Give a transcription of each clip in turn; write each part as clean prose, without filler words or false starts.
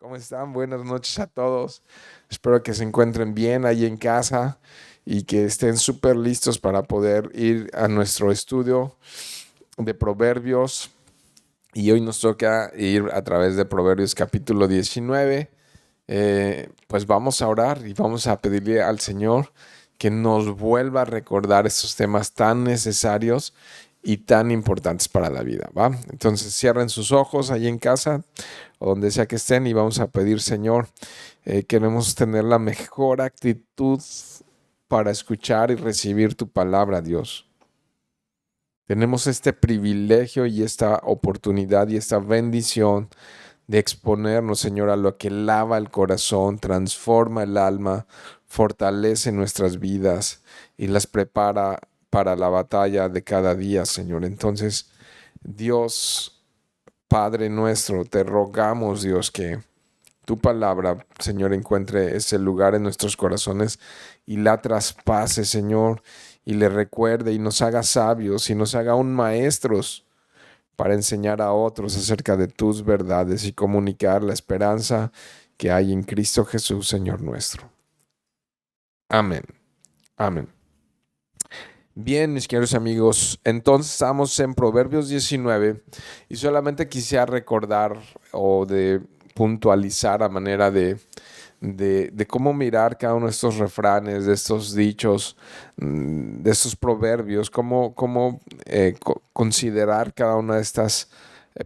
¿Cómo están? Buenas noches a todos. Espero que se encuentren bien ahí en casa y que estén súper listos para poder ir a nuestro estudio de Proverbios. Y hoy nos toca ir a través de Proverbios capítulo 19. Pues vamos a orar y vamos a pedirle al Señor que nos vuelva a recordar estos temas tan necesarios y tan importantes para la vida, ¿va? Entonces cierren sus ojos ahí en casa o donde sea que estén y vamos a pedir, Señor, queremos tener la mejor actitud para escuchar y recibir tu palabra, Dios. Tenemos este privilegio y esta oportunidad y esta bendición de exponernos, Señor, a lo que lava el corazón, transforma el alma, fortalece nuestras vidas y las prepara para la batalla de cada día, Señor. Entonces, Dios, Padre nuestro, te rogamos, Dios, que tu palabra, Señor, encuentre ese lugar en nuestros corazones y la traspase, Señor, y le recuerde y nos haga sabios y nos haga aún maestros para enseñar a otros acerca de tus verdades y comunicar la esperanza que hay en Cristo Jesús, Señor nuestro. Amén. Amén. Bien, mis queridos amigos, entonces estamos en Proverbios 19 y solamente quisiera recordar o de puntualizar a manera de cómo mirar cada uno de estos refranes, de estos dichos, de estos proverbios, cómo considerar cada una de estas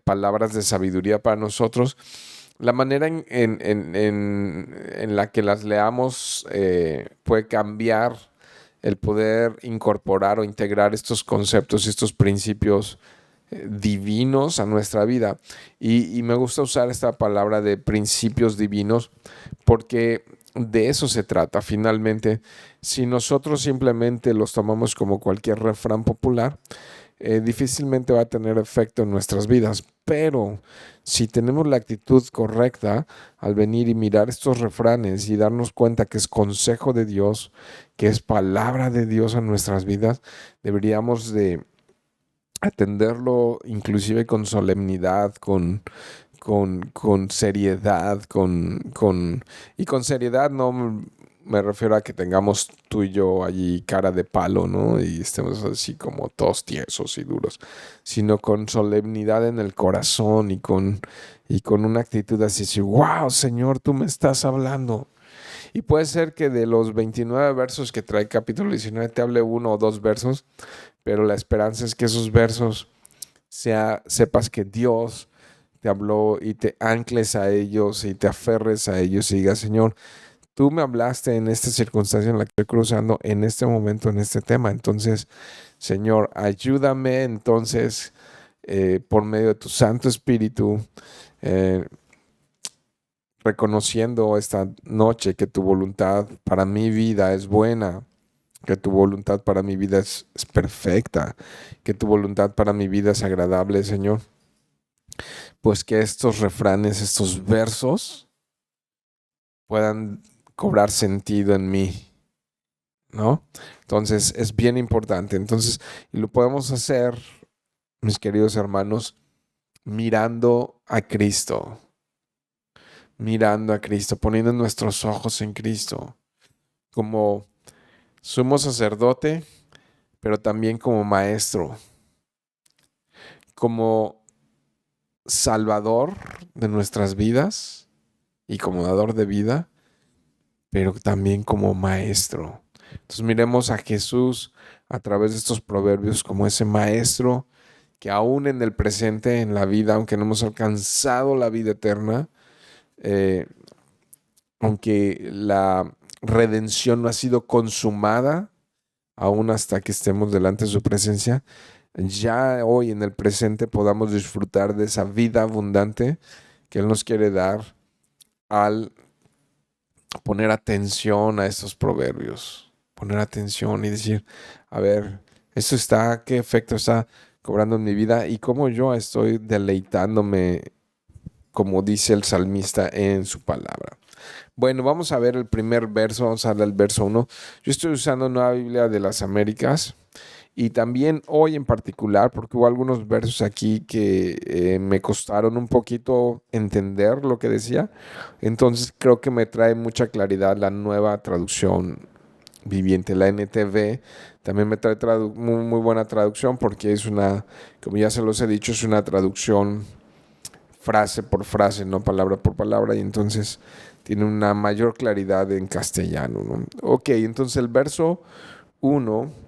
palabras de sabiduría para nosotros. La manera en la que las leamos puede cambiar el poder incorporar o integrar estos conceptos y estos principios divinos a nuestra vida. Y me gusta usar esta palabra de principios divinos porque de eso se trata finalmente. Si nosotros simplemente los tomamos como cualquier refrán popular, difícilmente va a tener efecto en nuestras vidas. Pero si tenemos la actitud correcta al venir y mirar estos refranes y darnos cuenta que es consejo de Dios, que es palabra de Dios en nuestras vidas, deberíamos de atenderlo inclusive con solemnidad, con seriedad, y con seriedad no me refiero a que tengamos tú y yo allí cara de palo, ¿no? Y estemos así como todos tiesos y duros, sino con solemnidad en el corazón y con una actitud así, wow, Señor, tú me estás hablando. Y puede ser que de los 29 versos que trae capítulo 19 te hable uno o dos versos, pero la esperanza es que esos versos sepas que Dios te habló y te ancles a ellos y te aferres a ellos y digas, Señor, tú me hablaste en esta circunstancia en la que estoy cruzando, en este momento, en este tema. Entonces, Señor, ayúdame entonces por medio de tu Santo Espíritu, eh, reconociendo esta noche que tu voluntad para mi vida es buena, que tu voluntad para mi vida es perfecta, que tu voluntad para mi vida es agradable, Señor. Pues que estos refranes, estos versos puedan cobrar sentido en mí, ¿no? Entonces es bien importante. Entonces, y lo podemos hacer, mis queridos hermanos, mirando a Cristo, poniendo nuestros ojos en Cristo, como sumo sacerdote, pero también como maestro, como salvador de nuestras vidas y como dador de vida, pero también como maestro. Entonces miremos a Jesús a través de estos proverbios como ese maestro que aún en el presente, en la vida, aunque no hemos alcanzado la vida eterna, eh, aunque la redención no ha sido consumada, aún hasta que estemos delante de su presencia, ya hoy en el presente podamos disfrutar de esa vida abundante que Él nos quiere dar al poner atención a estos proverbios, poner atención y decir, a ver, ¿qué efecto está cobrando en mi vida? Y cómo yo estoy deleitándome, como dice el salmista en su palabra. Bueno, vamos a ver el primer verso, vamos a ver el verso 1. Yo estoy usando Nueva Biblia de las Américas Y también hoy en particular, porque hubo algunos versos aquí que me costaron un poquito entender lo que decía, entonces creo que me trae mucha claridad la nueva traducción viviente, la NTV. También me trae muy buena traducción porque es una, como ya se los he dicho, es una traducción frase por frase, no palabra por palabra, y entonces tiene una mayor claridad en castellano, ¿no? Ok, entonces el verso 1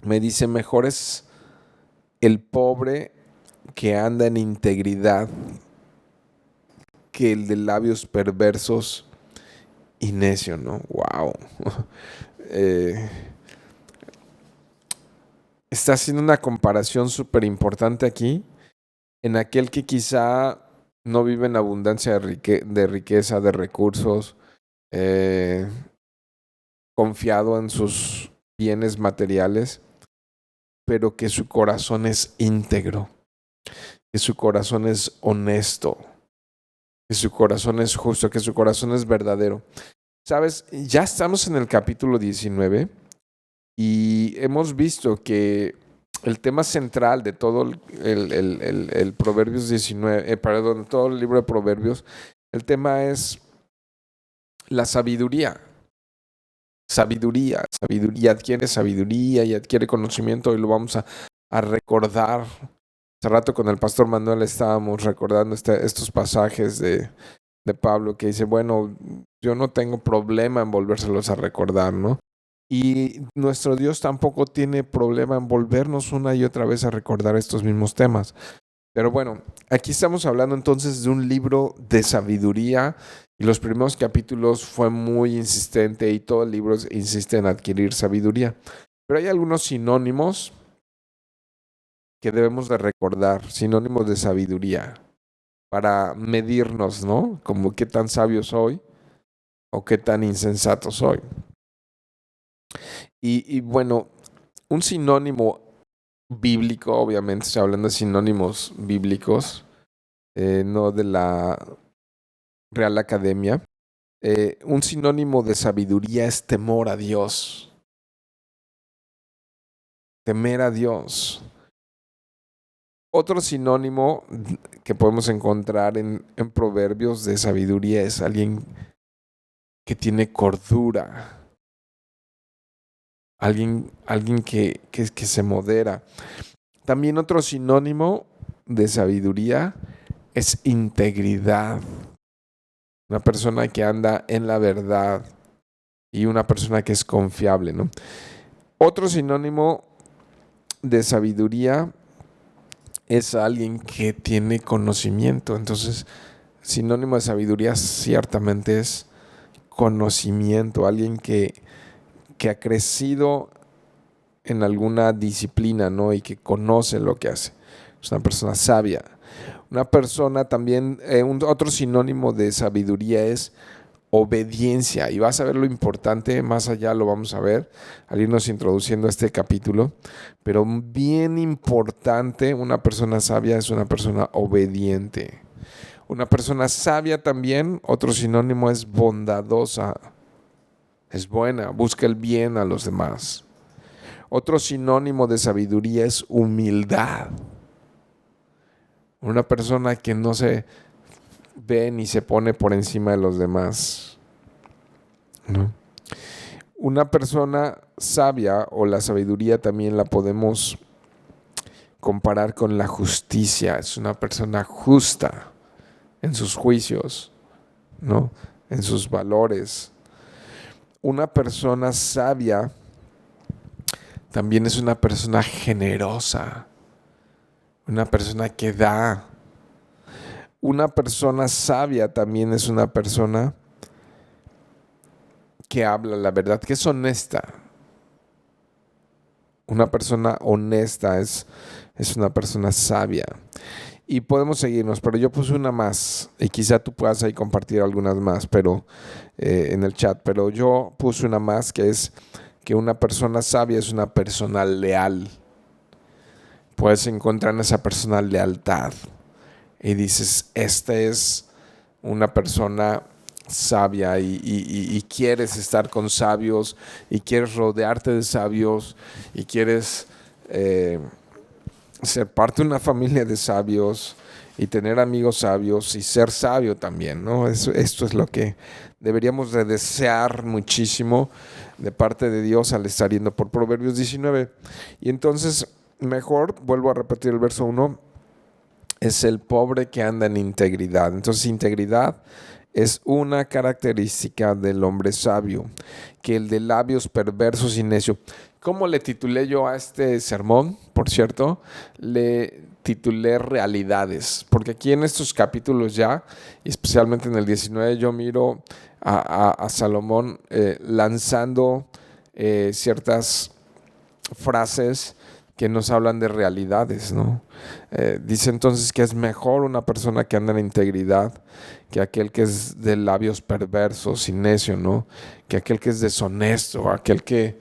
me dice, mejor es el pobre que anda en integridad que el de labios perversos y necio, ¿no? Wow. eh, Está haciendo una comparación súper importante aquí en aquel que quizá no vive en abundancia de riqueza, de recursos, eh, confiado en sus bienes materiales, pero que su corazón es íntegro, que su corazón es honesto, que su corazón es justo, que su corazón es verdadero. Sabes, ya estamos en el capítulo 19 y hemos visto que el tema central de todo el Proverbios 19, perdón, todo el libro de Proverbios, el tema es la sabiduría. Sabiduría, adquiere sabiduría y adquiere conocimiento y lo vamos a recordar. Hace rato con el pastor Manuel estábamos recordando estos pasajes de Pablo que dice, bueno, yo no tengo problema en volvérselos a recordar, ¿no? Y nuestro Dios tampoco tiene problema en volvernos una y otra vez a recordar estos mismos temas. Pero bueno, aquí estamos hablando entonces de un libro de sabiduría y los primeros capítulos fue muy insistente y todo el libro insiste en adquirir sabiduría. Pero hay algunos sinónimos que debemos de recordar, sinónimos de sabiduría, para medirnos, ¿no? Como qué tan sabio soy o qué tan insensato soy. Y bueno, un sinónimo bíblico, obviamente estoy hablando de sinónimos bíblicos, no de la Real Academia. Un sinónimo de sabiduría es temor a Dios. Temer a Dios. Otro sinónimo que podemos encontrar en Proverbios de sabiduría es alguien que tiene cordura. Alguien que se modera. También otro sinónimo de sabiduría es integridad. Una persona que anda en la verdad y una persona que es confiable, ¿no? Otro sinónimo de sabiduría es alguien que tiene conocimiento. Entonces, sinónimo de sabiduría ciertamente es conocimiento, alguien que ha crecido en alguna disciplina, ¿no? Y que conoce lo que hace. Es una persona sabia. Una persona también, otro sinónimo de sabiduría es obediencia. Y vas a ver lo importante, más allá lo vamos a ver al irnos introduciendo a este capítulo. Pero bien importante, una persona sabia es una persona obediente. Una persona sabia también, otro sinónimo es bondadosa. Es buena, busca el bien a los demás. Otro sinónimo de sabiduría es humildad. Una persona que no se ve ni se pone por encima de los demás, ¿no? Una persona sabia o la sabiduría también la podemos comparar con la justicia. Es una persona justa en sus juicios, ¿no? En sus valores. Una persona sabia también es una persona generosa, una persona que da. Una persona sabia también es una persona que habla la verdad, que es honesta. Una persona honesta es una persona sabia. Y podemos seguirnos, pero yo puse una más y quizá tú puedas ahí compartir algunas más, pero en el chat. Pero yo puse una más que es que una persona sabia es una persona leal. Puedes encontrar en esa persona lealtad y dices, esta es una persona sabia y quieres estar con sabios y quieres rodearte de sabios y quieres eh, ser parte de una familia de sabios y tener amigos sabios y ser sabio también, ¿no? Esto es lo que deberíamos de desear muchísimo de parte de Dios al estar yendo por Proverbios 19. Y entonces, mejor, vuelvo a repetir el verso 1, es el pobre que anda en integridad. Entonces, integridad es una característica del hombre sabio, que el de labios perversos y necio. ¿Cómo le titulé yo a este sermón? Por cierto, le titulé Realidades, porque aquí en estos capítulos ya, y especialmente en el 19, yo miro a Salomón lanzando ciertas frases que nos hablan de realidades, ¿no? Dice entonces que es mejor una persona que anda en integridad que aquel que es de labios perversos y necio, ¿no? Que aquel que es deshonesto, aquel que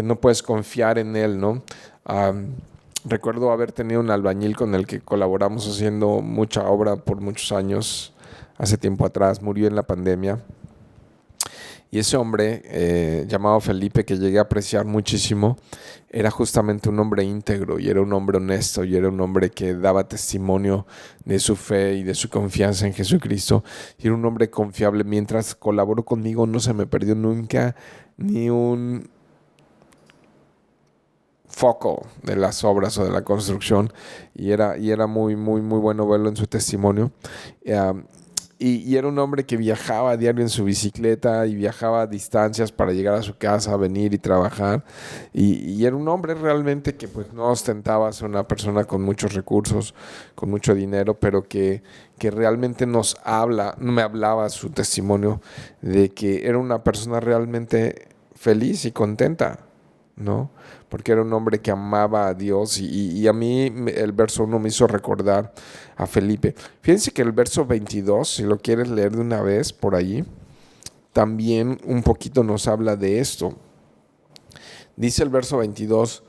no puedes confiar en él, ¿no? Recuerdo haber tenido un albañil con el que colaboramos haciendo mucha obra por muchos años, hace tiempo atrás, murió en la pandemia. Y ese hombre, llamado Felipe, que llegué a apreciar muchísimo, era justamente un hombre íntegro y era un hombre honesto y era un hombre que daba testimonio de su fe y de su confianza en Jesucristo. Y era un hombre confiable. Mientras colaboró conmigo no se me perdió nunca ni un foco de las obras o de la construcción y era muy, muy, muy bueno verlo en su testimonio. Y era un hombre que viajaba a diario en su bicicleta y viajaba a distancias para llegar a su casa, venir y trabajar. Y era un hombre realmente que pues no ostentaba ser una persona con muchos recursos, con mucho dinero, pero que realmente me hablaba su testimonio de que era una persona realmente feliz y contenta, ¿no? Porque era un hombre que amaba a Dios y a mí el verso 1 me hizo recordar a Felipe. Fíjense que el verso 22, si lo quieres leer de una vez por allí, también un poquito nos habla de esto. Dice el verso 22,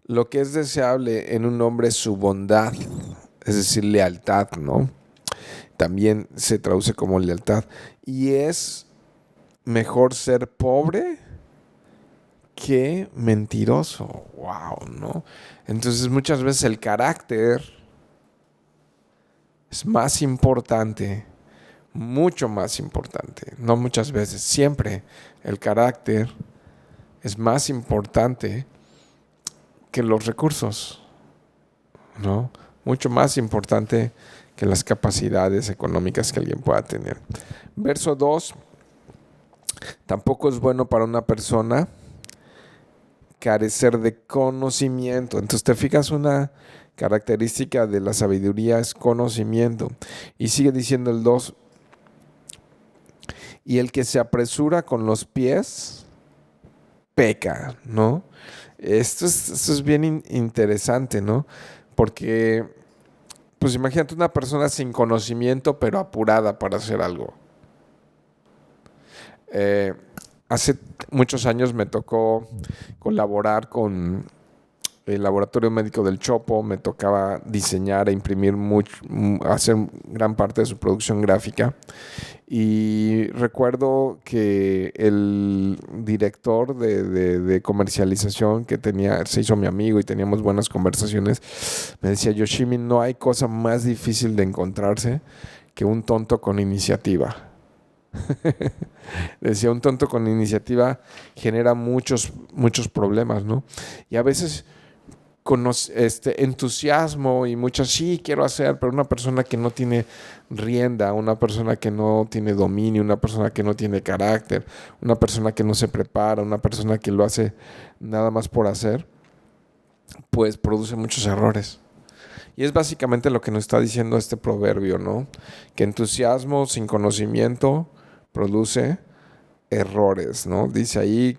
lo que es deseable en un hombre es su bondad, es decir, lealtad, ¿no? También se traduce como lealtad. Y es mejor ser pobre que mentiroso. Wow, ¿no? Entonces muchas veces el carácter es más importante, mucho más importante. No muchas veces, siempre el carácter es más importante que los recursos, ¿no? Mucho más importante que las capacidades económicas que alguien pueda tener. Verso 2, tampoco es bueno para una persona carecer de conocimiento. Entonces te fijas, una característica de la sabiduría es conocimiento. Y sigue diciendo el 2, y el que se apresura con los pies peca, ¿no? Esto es bien interesante, ¿no? Porque, pues imagínate una persona sin conocimiento pero apurada para hacer algo. Hace muchos años me tocó colaborar con el laboratorio médico del Chopo, me tocaba diseñar e imprimir hacer gran parte de su producción gráfica. Y recuerdo que el director de comercialización que se hizo mi amigo y teníamos buenas conversaciones, me decía: Yoshimi, no hay cosa más difícil de encontrarse que un tonto con iniciativa. Decía, un tonto con iniciativa genera muchos problemas, ¿no? Y a veces con entusiasmo y muchas, sí, quiero hacer, pero una persona que no tiene rienda, una persona que no tiene dominio, una persona que no tiene carácter, una persona que no se prepara, una persona que lo hace nada más por hacer, pues produce muchos errores. Y es básicamente lo que nos está diciendo este proverbio, ¿no? Que entusiasmo sin conocimiento produce errores, ¿no? Dice ahí,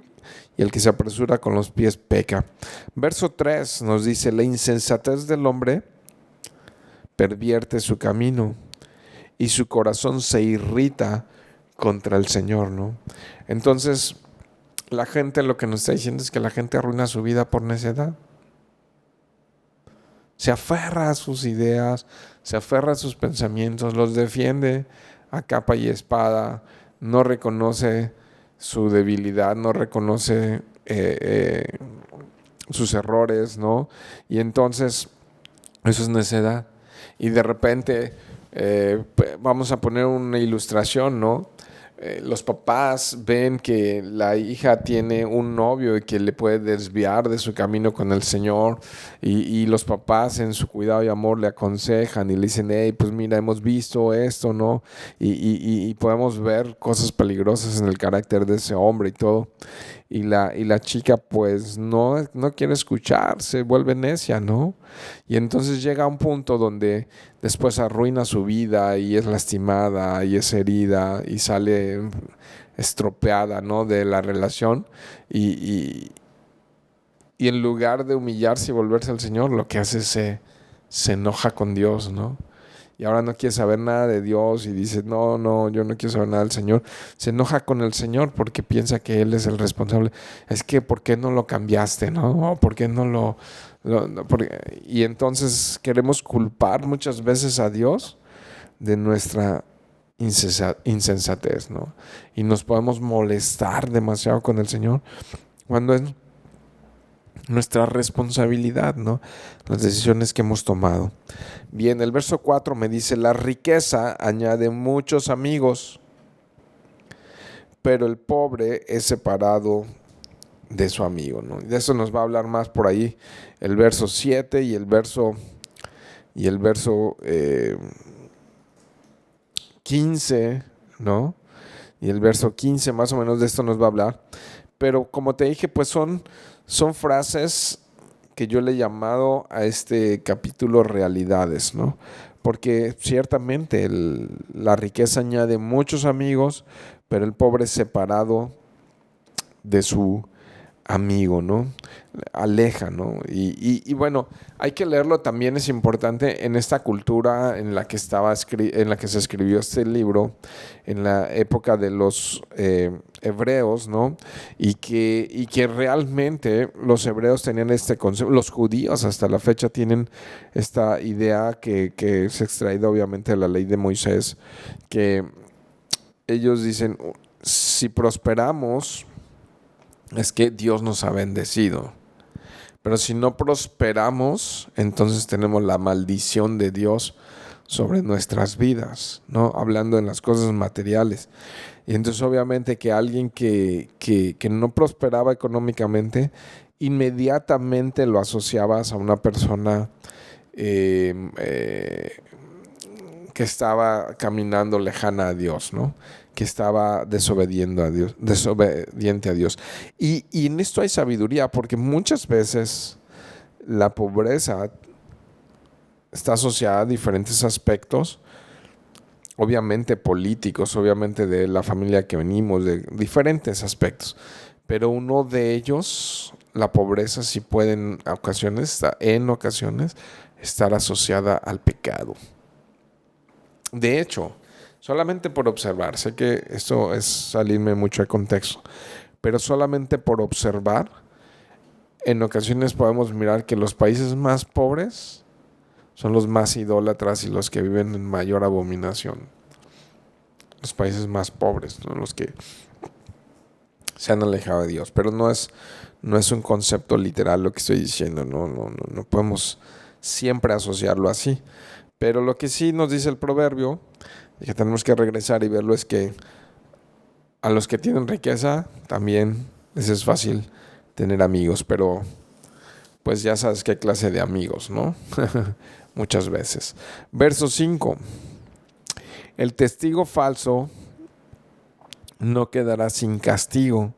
y el que se apresura con los pies peca. Verso 3 nos dice, la insensatez del hombre pervierte su camino y su corazón se irrita contra el Señor, ¿no? Entonces, la gente, lo que nos está diciendo es que la gente arruina su vida por necedad. Se aferra a sus ideas, se aferra a sus pensamientos, los defiende a capa y espada, no reconoce su debilidad, no reconoce sus errores, ¿no? Y entonces eso es necedad. Y de repente, vamos a poner una ilustración, ¿no? Los papás ven que la hija tiene un novio y que le puede desviar de su camino con el Señor, y los papás en su cuidado y amor le aconsejan y le dicen, hey, pues mira, hemos visto esto, ¿no? Y podemos ver cosas peligrosas en el carácter de ese hombre y todo. Y la chica pues no quiere escuchar, se vuelve necia, ¿no? Y entonces llega a un punto donde después arruina su vida y es lastimada y es herida y sale estropeada, ¿no? De la relación, y, y, y en lugar de humillarse y volverse al Señor, lo que hace es se enoja con Dios, ¿no? Y ahora no quiere saber nada de Dios y dice, no, yo no quiero saber nada del Señor. Se enoja con el Señor porque piensa que Él es el responsable. Es que, ¿por qué no lo cambiaste, no? ¿Por qué no y entonces queremos culpar muchas veces a Dios de nuestra insensatez, ¿no? Y nos podemos molestar demasiado con el Señor cuando es nuestra responsabilidad, ¿no? Las decisiones que hemos tomado. Bien, el verso 4 me dice, la riqueza añade muchos amigos, pero el pobre es separado de su amigo, ¿no? Y de eso nos va a hablar más por ahí el verso 7 y el verso 15, ¿no? Y el verso 15 más o menos de esto nos va a hablar. Pero como te dije, pues son frases que yo le he llamado a este capítulo realidades, ¿no? Porque ciertamente la riqueza añade muchos amigos, pero el pobre es separado de su amigo, ¿no? Aleja, ¿no? Y bueno, hay que leerlo también, es importante en esta cultura en la que en la que se escribió este libro, en la época de los hebreos, ¿no? Y que realmente los hebreos tenían este concepto, los judíos hasta la fecha tienen esta idea que se extraída obviamente de la ley de Moisés, que ellos dicen, si prosperamos, es que Dios nos ha bendecido. Pero si no prosperamos, entonces tenemos la maldición de Dios sobre nuestras vidas, ¿no? Hablando en las cosas materiales. Y entonces obviamente que alguien que no prosperaba económicamente, inmediatamente lo asociabas a una persona que estaba caminando lejana a Dios, ¿no? Que estaba desobediente a Dios. Y en esto hay sabiduría, porque muchas veces la pobreza está asociada a diferentes aspectos, obviamente políticos, obviamente de la familia que venimos, de diferentes aspectos. Pero uno de ellos, la pobreza, sí puede en ocasiones estar asociada al pecado. De hecho, solamente por observar, sé que esto es salirme mucho de contexto, pero solamente por observar, en ocasiones podemos mirar que los países más pobres son los más idólatras y los que viven en mayor abominación. Los países más pobres, ¿no? Los que se han alejado de Dios. Pero no es un concepto literal lo que estoy diciendo, no podemos siempre asociarlo así. Pero lo que sí nos dice el proverbio, y que tenemos que regresar y verlo, es que a los que tienen riqueza también les es fácil tener amigos, pero pues ya sabes qué clase de amigos, ¿no? Muchas veces. Verso 5. El testigo falso no quedará sin castigo,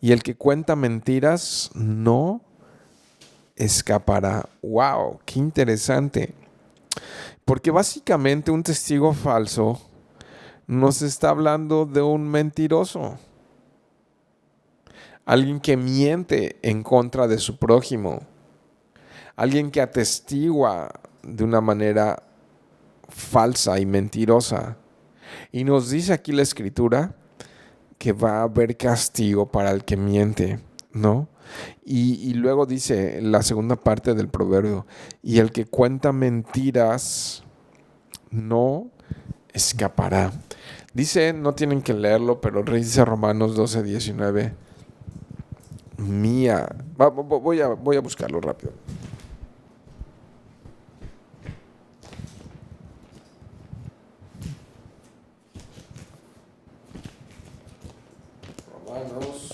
y el que cuenta mentiras no escapará. ¡Wow! ¡Qué interesante! Porque básicamente un testigo falso nos está hablando de un mentiroso. Alguien que miente en contra de su prójimo. Alguien que atestigua de una manera falsa y mentirosa. Y nos dice aquí la Escritura que va a haber castigo para el que miente, ¿no? Y luego dice la segunda parte del proverbio, y el que cuenta mentiras no escapará. Dice, no tienen que leerlo, pero dice Romanos 12:19, mía. Voy a buscarlo rápido. Romanos.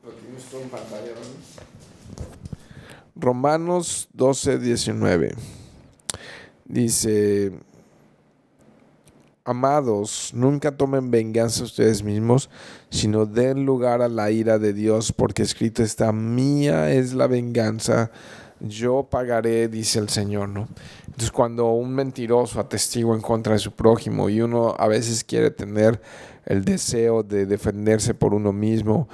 Lo tienes tú en pantalla, ¿no? Romanos 12:19. Dice: Amados, nunca tomen venganza ustedes mismos, sino den lugar a la ira de Dios, porque escrito está: mía es la venganza, yo pagaré, dice el Señor, ¿no? Entonces, cuando un mentiroso atestigua en contra de su prójimo y uno a veces quiere tener el deseo de defenderse por uno mismo,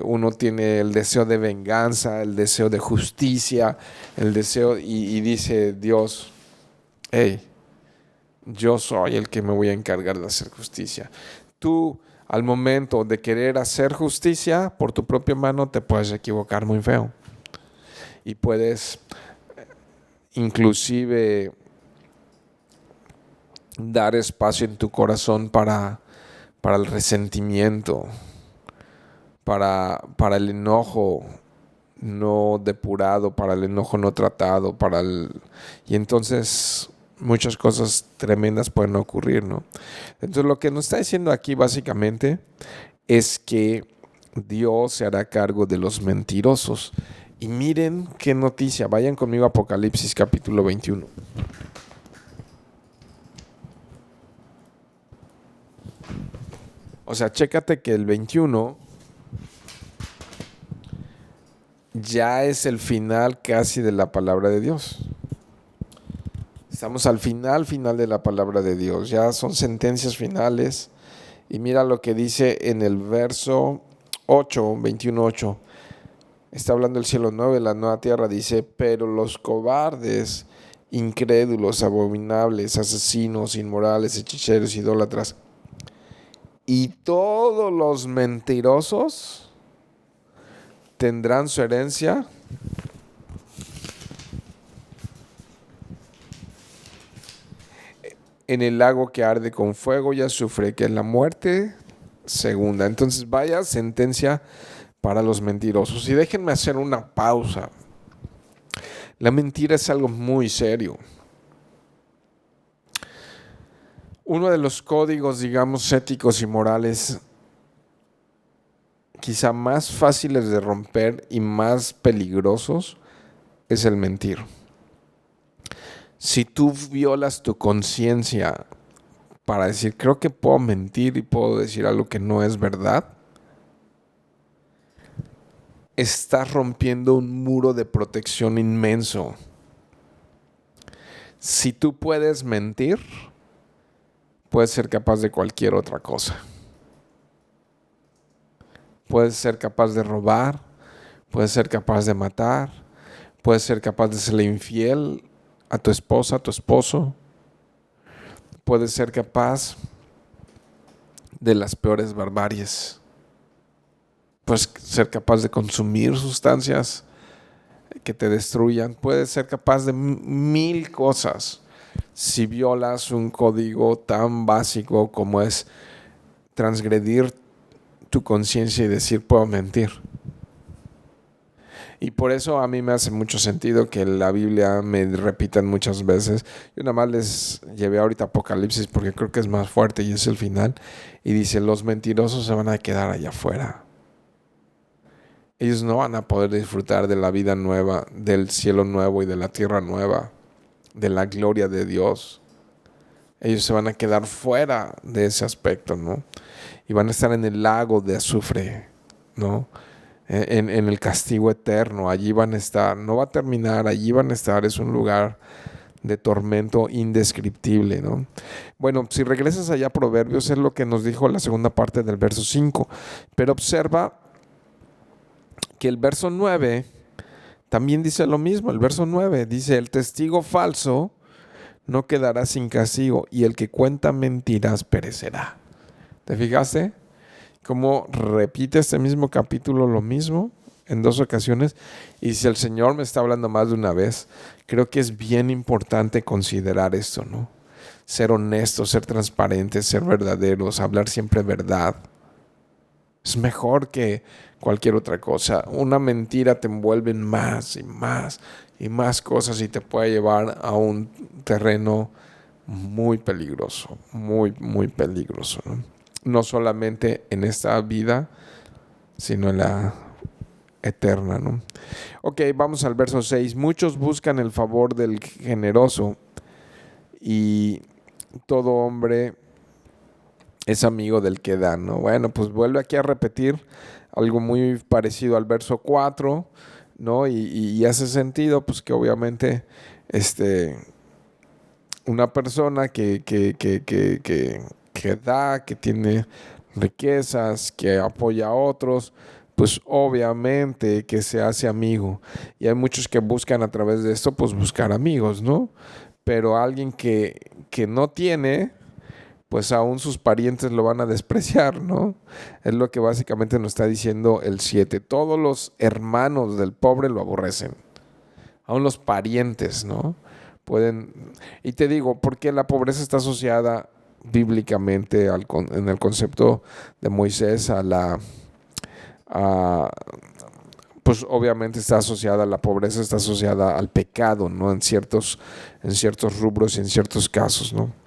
uno tiene el deseo de venganza, el deseo de justicia, el deseo, y dice Dios: hey, yo soy el que me voy a encargar de hacer justicia. Tú, al momento de querer hacer justicia por tu propia mano, te puedes equivocar muy feo. Y puedes inclusive dar espacio en tu corazón para el resentimiento, para el enojo no depurado, para el enojo no tratado, y entonces muchas cosas tremendas pueden ocurrir, ¿no? Entonces, lo que nos está diciendo aquí básicamente es que Dios se hará cargo de los mentirosos. Y miren qué noticia. Vayan conmigo a Apocalipsis capítulo 21. O sea, chécate que el 21 ya es el final casi de la palabra de Dios. Estamos al final de la palabra de Dios. Ya son sentencias finales. Y mira lo que dice en el verso 8, 21:8. Está hablando el cielo nuevo y la nueva tierra. Dice: pero los cobardes, incrédulos, abominables, asesinos, inmorales, hechiceros, idólatras y todos los mentirosos tendrán su herencia en el lago que arde con fuego y azufre, que es la muerte segunda. Entonces, vaya sentencia para los mentirosos. Y déjenme hacer una pausa. La mentira es algo muy serio. Uno de los códigos, digamos, éticos y morales quizá más fáciles de romper y más peligrosos es el mentir. Si tú violas tu conciencia para decir: creo que puedo mentir y puedo decir algo que no es verdad, estás rompiendo un muro de protección inmenso. Si tú puedes mentir, puedes ser capaz de cualquier otra cosa. Puedes ser capaz de robar, puedes ser capaz de matar, puedes ser capaz de serle infiel a tu esposa, a tu esposo. Puedes ser capaz de las peores barbaries. Puedes ser capaz de consumir sustancias que te destruyan. Puedes ser capaz de mil cosas si violas un código tan básico como es transgredir tu conciencia y decir: puedo mentir. Y por eso a mí me hace mucho sentido que la Biblia me repitan muchas veces. Yo nada más les llevé ahorita Apocalipsis porque creo que es más fuerte y es el final. Y dice: los mentirosos se van a quedar allá afuera. Ellos no van a poder disfrutar de la vida nueva, del cielo nuevo y de la tierra nueva, de la gloria de Dios. Ellos se van a quedar fuera de ese aspecto, ¿no? Y van a estar en el lago de azufre, ¿no? En el castigo eterno. Allí van a estar. No va a terminar. Allí van a estar. Es un lugar de tormento indescriptible, ¿no? Bueno, si regresas allá a Proverbios, es lo que nos dijo la segunda parte del verso 5. Pero observa que el verso 9 también dice lo mismo. El verso 9 dice: el testigo falso no quedará sin castigo, y el que cuenta mentiras perecerá. ¿Te fijaste? Cómo repite este mismo capítulo lo mismo en dos ocasiones. Y si el Señor me está hablando más de una vez, creo que es bien importante considerar esto, ¿no? ser honestos, ser transparentes, ser verdaderos, hablar siempre verdad. Es mejor que cualquier otra cosa. Una mentira te envuelve en más y más y más cosas y te puede llevar a un terreno muy peligroso, muy, muy peligroso, ¿no? No solamente en esta vida, sino en la eterna, ¿no? Ok, vamos al verso 6. Muchos buscan el favor del generoso y todo hombre es amigo del que da, ¿no? Bueno, pues vuelve aquí a repetir algo muy parecido al verso 4, ¿no? Y hace sentido, pues que obviamente una persona que da, que tiene riquezas, que apoya a otros, pues obviamente que se hace amigo. Y hay muchos que buscan a través de esto, pues buscar amigos, ¿no? Pero alguien que no tiene, pues aún sus parientes lo van a despreciar, ¿no? Es lo que básicamente nos está diciendo el 7. Todos los hermanos del pobre lo aborrecen. Aún los parientes, ¿no? Pueden... Y te digo, porque la pobreza está asociada bíblicamente en el concepto de Moisés a, pues obviamente está asociada, la pobreza está asociada al pecado, ¿no? En ciertos rubros y en ciertos casos, ¿no?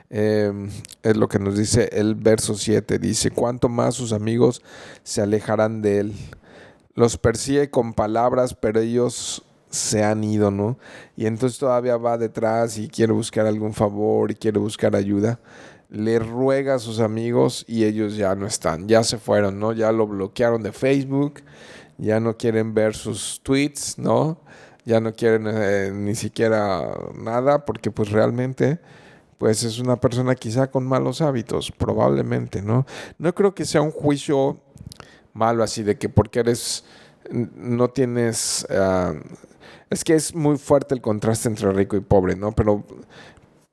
Es lo que nos dice el verso 7. Dice, cuánto más sus amigos se alejarán de él. Los persigue con palabras, pero ellos se han ido, ¿no? Y entonces todavía va detrás y quiere buscar algún favor y quiere buscar ayuda. Le ruega a sus amigos y ellos ya no están, ya se fueron, ¿no? Ya lo bloquearon de Facebook, ya no quieren ver sus tweets, ¿no? Ya no quieren ni siquiera nada porque pues realmente pues es una persona quizá con malos hábitos, probablemente, ¿no? No creo que sea un juicio malo así de que porque no tienes, es que es muy fuerte el contraste entre rico y pobre, ¿no? Pero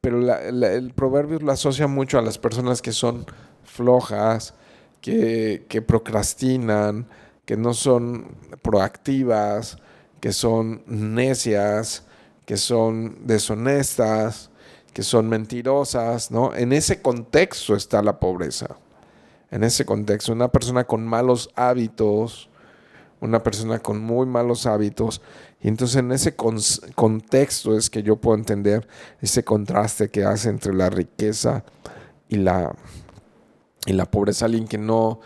el proverbio lo asocia mucho a las personas que son flojas, que procrastinan, que no son proactivas, que son necias, que son deshonestas, que son mentirosas, ¿no? En ese contexto está la pobreza. En ese contexto, una persona con malos hábitos, una persona con muy malos hábitos. Y entonces en ese contexto es que yo puedo entender ese contraste que hace entre la riqueza y la pobreza. Alguien que no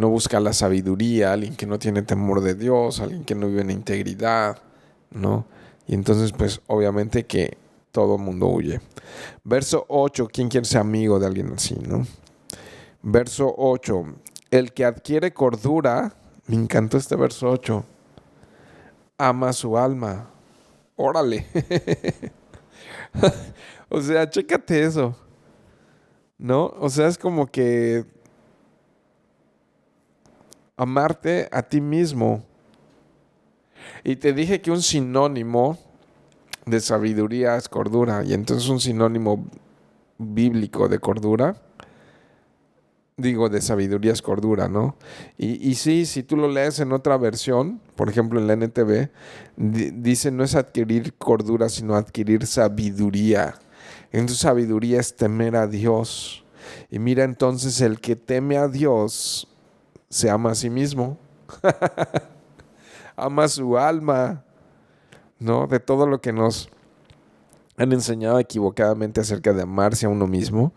busca la sabiduría, alguien que no tiene temor de Dios, alguien que no vive en integridad, ¿no? Y entonces pues obviamente que todo mundo huye. Verso 8, ¿quién quiere ser amigo de alguien así, no? Verso 8, el que adquiere cordura, me encantó este verso 8, ama su alma. Órale. O sea, chécate eso, ¿no? O sea, es como que amarte a ti mismo. Y te dije que un sinónimo de sabiduría es cordura. Y entonces un sinónimo bíblico de cordura, digo, de sabiduría es cordura, ¿no? Y sí, si tú lo lees en otra versión, por ejemplo en la NTV, dice no es adquirir cordura, sino adquirir sabiduría. Entonces sabiduría es temer a Dios. Y mira, entonces el que teme a Dios se ama a sí mismo. Ama su alma, ¿no? De todo lo que nos han enseñado equivocadamente acerca de amarse a uno mismo.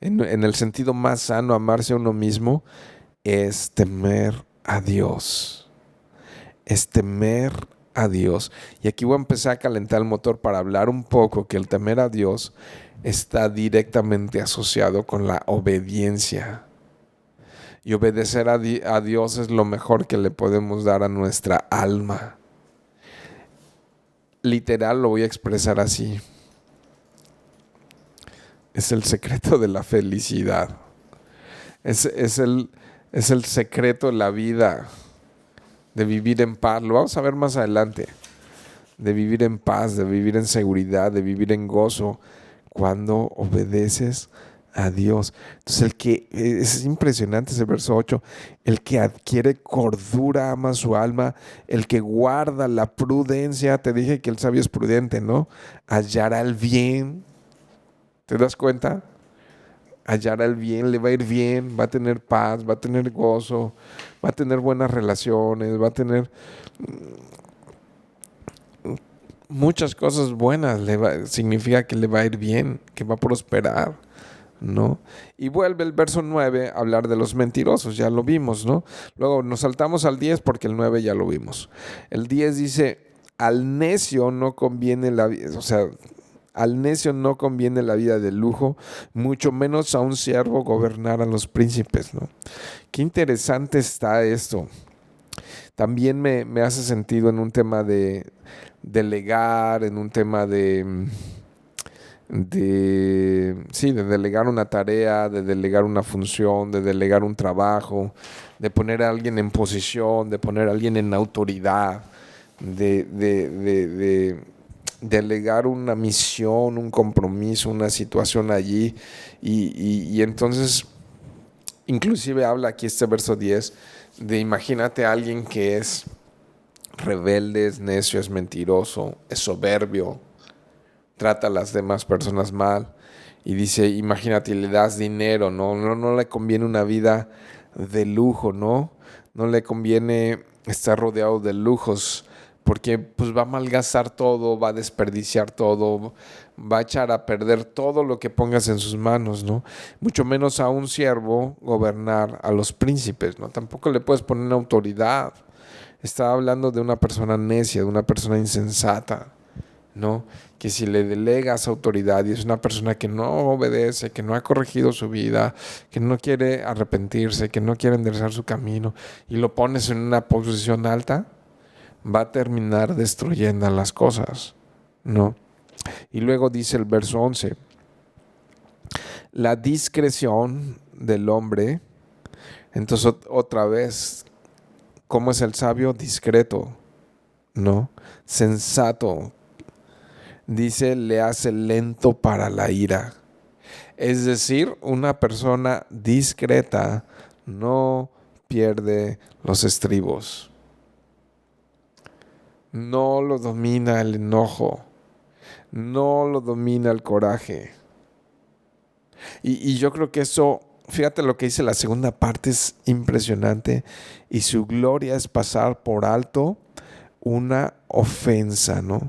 En el sentido más sano, amarse a uno mismo es temer a Dios. Es temer a Dios. Y aquí voy a empezar a calentar el motor para hablar un poco que el temer a Dios está directamente asociado con la obediencia. Y obedecer a Dios es lo mejor que le podemos dar a nuestra alma. Literal lo voy a expresar así. Es el secreto de la felicidad. Es el secreto de la vida, de vivir en paz. Lo vamos a ver más adelante. De vivir en paz, de vivir en seguridad, de vivir en gozo, cuando obedeces a Dios. Entonces es impresionante ese verso 8, el que adquiere cordura ama su alma, el que guarda la prudencia, te dije que el sabio es prudente, ¿no? Hallará el bien. ¿Te das cuenta? Hallará el bien, le va a ir bien, va a tener paz, va a tener gozo, va a tener buenas relaciones, va a tener muchas cosas buenas. Significa que le va a ir bien, que va a prosperar, ¿no? Y vuelve el verso 9 a hablar de los mentirosos, ya lo vimos, ¿no? Luego nos saltamos al 10 porque el 9 ya lo vimos. El 10 dice, al necio no conviene la vida, o sea, al necio no conviene la vida de lujo, mucho menos a un siervo gobernar a los príncipes, ¿no? Qué interesante está esto. También me hace sentido en un tema de delegar, en un tema de delegar una tarea, de delegar una función, de delegar un trabajo, de poner a alguien en posición, de poner a alguien en autoridad, de delegar una misión, un compromiso, una situación allí. Y entonces, inclusive habla aquí este verso 10 de imagínate a alguien que es rebelde, es necio, es mentiroso, es soberbio, trata a las demás personas mal. Y dice, imagínate, le das dinero, no le conviene una vida de lujo, no le conviene estar rodeado de lujos, porque pues va a malgastar todo, va a desperdiciar todo, va a echar a perder todo lo que pongas en sus manos, ¿no? Mucho menos a un siervo gobernar a los príncipes, ¿no? Tampoco le puedes poner autoridad. Está hablando de una persona necia, de una persona insensata, ¿no? Que si le delegas autoridad y es una persona que no obedece, que no ha corregido su vida, que no quiere arrepentirse, que no quiere enderezar su camino y lo pones en una posición alta, va a terminar destruyendo las cosas, ¿no? Y luego dice el verso 11, la discreción del hombre, entonces otra vez, ¿cómo es el sabio? Discreto, ¿no? Sensato. Dice, le hace lento para la ira. Es decir, una persona discreta no pierde los estribos. No lo domina el enojo. No lo domina el coraje. Y yo creo que eso, fíjate lo que dice la segunda parte, es impresionante. Y su gloria es pasar por alto una ofensa, ¿no?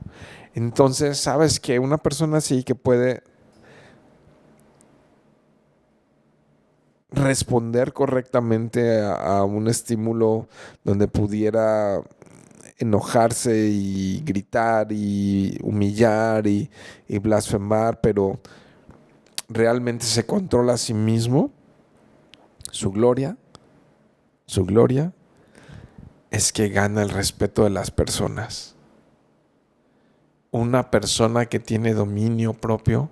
Entonces, sabes que una persona así que puede responder correctamente a un estímulo donde pudiera enojarse y gritar y humillar y blasfemar, pero realmente se controla a sí mismo, su gloria es que gana el respeto de las personas. Una persona que tiene dominio propio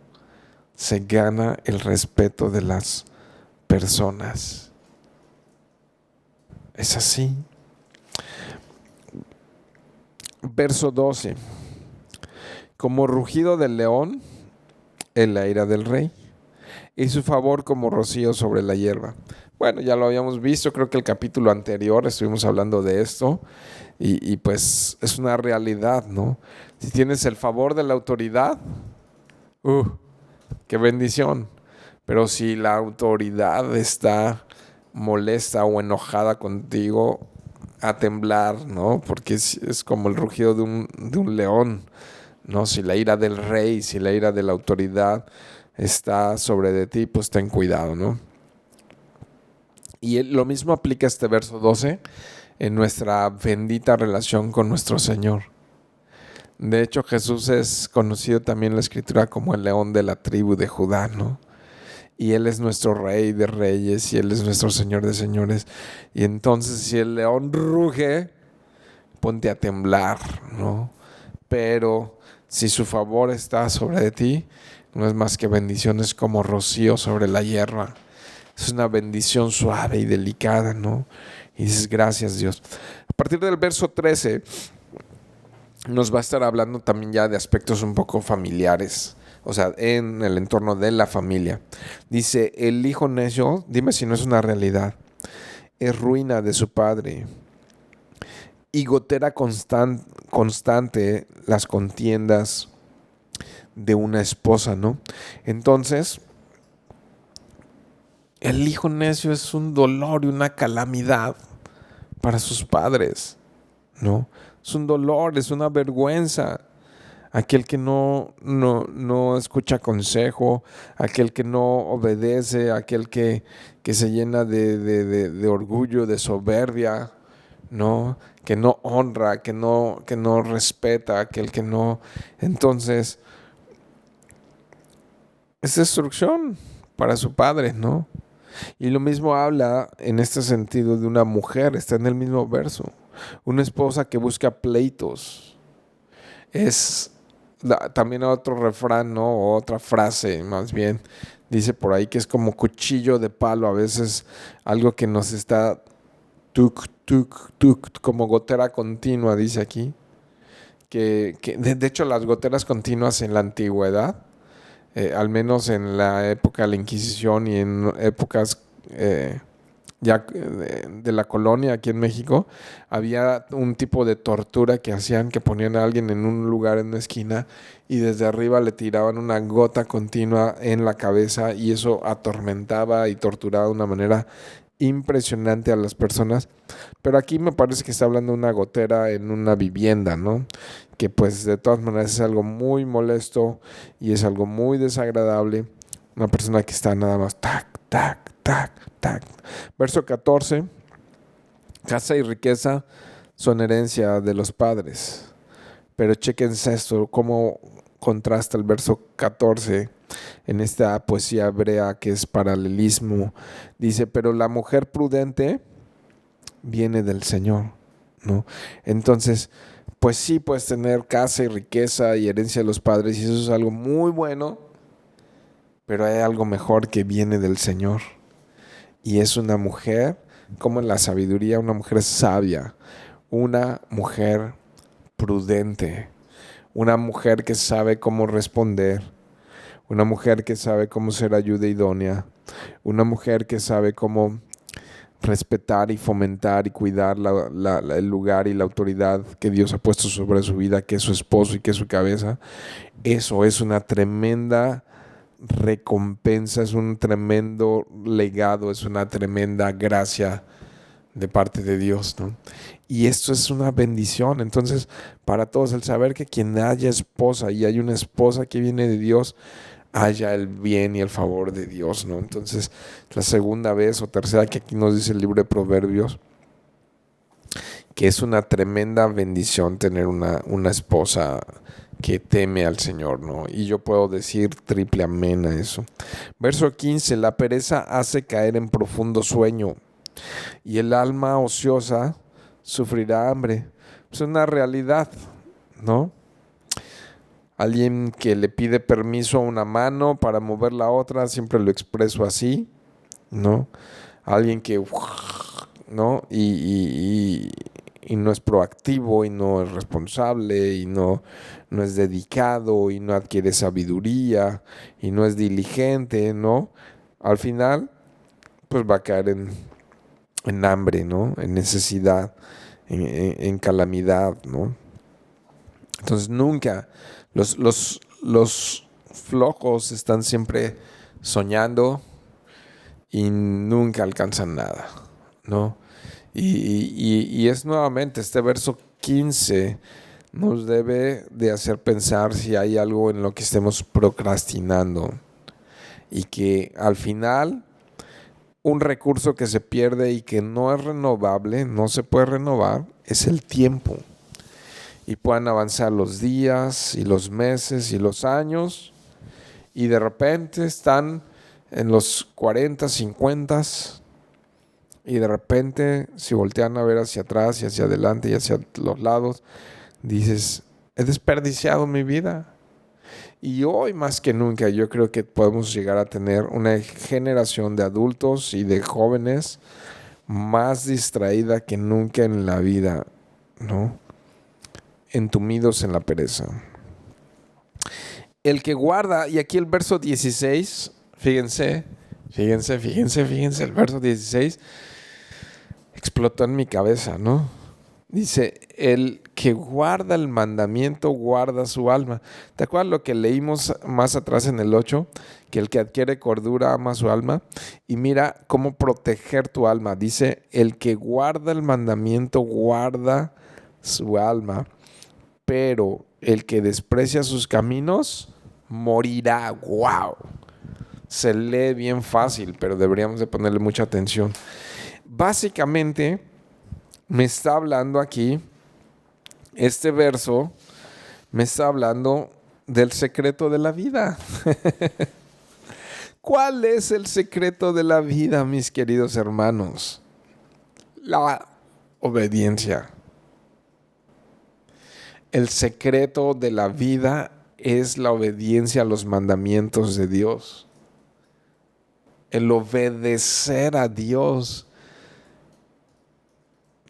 se gana el respeto de las personas. Es así. Verso 12. Como rugido del león, en la ira del rey, y su favor como rocío sobre la hierba. Bueno, ya lo habíamos visto, creo que el capítulo anterior estuvimos hablando de esto, y pues es una realidad, ¿no? Si tienes el favor de la autoridad, qué bendición. Pero si la autoridad está molesta o enojada contigo, a temblar, ¿no? Porque es como el rugido de un león, ¿no? Si la ira del rey, si la ira de la autoridad está sobre de ti, pues ten cuidado, ¿no? Y lo mismo aplica este verso 12 en nuestra bendita relación con nuestro Señor. De hecho, Jesús es conocido también en la Escritura como el león de la tribu de Judá, ¿no? Y Él es nuestro Rey de reyes y Él es nuestro Señor de señores. Y entonces, si el león ruge, ponte a temblar, ¿no? Pero si su favor está sobre de ti, no es más que bendiciones como rocío sobre la hierba. Es una bendición suave y delicada, ¿no? Y dices, gracias Dios. A partir del verso 13 nos va a estar hablando también ya de aspectos un poco familiares, o sea, en el entorno de la familia. Dice, el hijo necio, dime si no es una realidad, es ruina de su padre y gotera constante las contiendas de una esposa, ¿no? Entonces, el hijo necio es un dolor y una calamidad para sus padres, ¿no? Es un dolor, es una vergüenza. Aquel que no escucha consejo, aquel que no obedece, aquel que se llena de orgullo, de soberbia, ¿no? Que no honra, que no respeta, aquel que no. Entonces, es destrucción para su padre, ¿no? Y lo mismo habla en este sentido de una mujer, está en el mismo verso. Una esposa que busca pleitos. Es también otro refrán, ¿no? O otra frase, más bien. Dice por ahí que es como cuchillo de palo, a veces algo que nos está tuk, tuk, tuk, como gotera continua, dice aquí. De hecho, las goteras continuas en la antigüedad, al menos en la época de la Inquisición y en épocas ya de la colonia aquí en México, había un tipo de tortura que hacían, que ponían a alguien en un lugar en una esquina y desde arriba le tiraban una gota continua en la cabeza y eso atormentaba y torturaba de una manera impresionante a las personas. Pero aquí me parece que está hablando de una gotera en una vivienda, ¿no? Que pues de todas maneras es algo muy molesto y es algo muy desagradable. Una persona que está nada más tac, tac, tac, tac. Verso 14. Casa y riqueza son herencia de los padres. Pero chéquense esto, cómo contrasta el verso 14 en esta poesía hebrea que es paralelismo. Dice, pero la mujer prudente viene del Señor, ¿no? Entonces, pues sí, puedes tener casa y riqueza y herencia de los padres y eso es algo muy bueno, pero hay algo mejor que viene del Señor. Y es una mujer, como en la sabiduría, una mujer sabia, una mujer prudente, una mujer que sabe cómo responder, una mujer que sabe cómo ser ayuda idónea, una mujer que sabe cómo respetar y fomentar y cuidar el lugar y la autoridad que Dios ha puesto sobre su vida, que es su esposo y que es su cabeza. Eso es una tremenda recompensa, es un tremendo legado, es una tremenda gracia de parte de Dios, ¿no? Y esto es una bendición. Entonces, para todos, el saber que quien haya esposa y hay una esposa que viene de Dios, haya el bien y el favor de Dios, ¿no? Entonces, la segunda vez o tercera que aquí nos dice el libro de Proverbios, que es una tremenda bendición tener una esposa que teme al Señor, ¿no? Y yo puedo decir triple amén a eso. Verso 15, la pereza hace caer en profundo sueño y el alma ociosa sufrirá hambre. Es una realidad, ¿no? Alguien que le pide permiso a una mano para mover la otra, siempre lo expreso así, ¿no? Alguien que, ¿no? Y no es proactivo y no es responsable y no es dedicado y no adquiere sabiduría y no es diligente, ¿no? Al final, pues va a caer en hambre, ¿no? En necesidad, en calamidad, ¿no? Entonces nunca, los flojos están siempre soñando y nunca alcanzan nada, ¿no? Y es nuevamente este verso 15 nos debe de hacer pensar si hay algo en lo que estemos procrastinando y que al final un recurso que se pierde y que no es renovable, no se puede renovar, es el tiempo. Y puedan avanzar los días y los meses y los años y de repente están en los 40, 50 y de repente si voltean a ver hacia atrás y hacia adelante y hacia los lados, dices, he desperdiciado mi vida. Y hoy más que nunca yo creo que podemos llegar a tener una generación de adultos y de jóvenes más distraída que nunca en la vida, ¿no? Entumidos en la pereza. El que guarda, y aquí el verso 16, fíjense, el verso 16 explotó en mi cabeza, ¿no? Dice, el que guarda el mandamiento guarda su alma. ¿Te acuerdas lo que leímos más atrás en el 8? Que el que adquiere cordura ama su alma. Y mira cómo proteger tu alma. Dice, el que guarda el mandamiento guarda su alma, pero el que desprecia sus caminos morirá. ¡Wow! Se lee bien fácil, pero deberíamos de ponerle mucha atención. Básicamente me está hablando aquí, este verso me está hablando del secreto de la vida. ¿Cuál es el secreto de la vida, mis queridos hermanos? La obediencia. El secreto de la vida es la obediencia a los mandamientos de Dios. El obedecer a Dios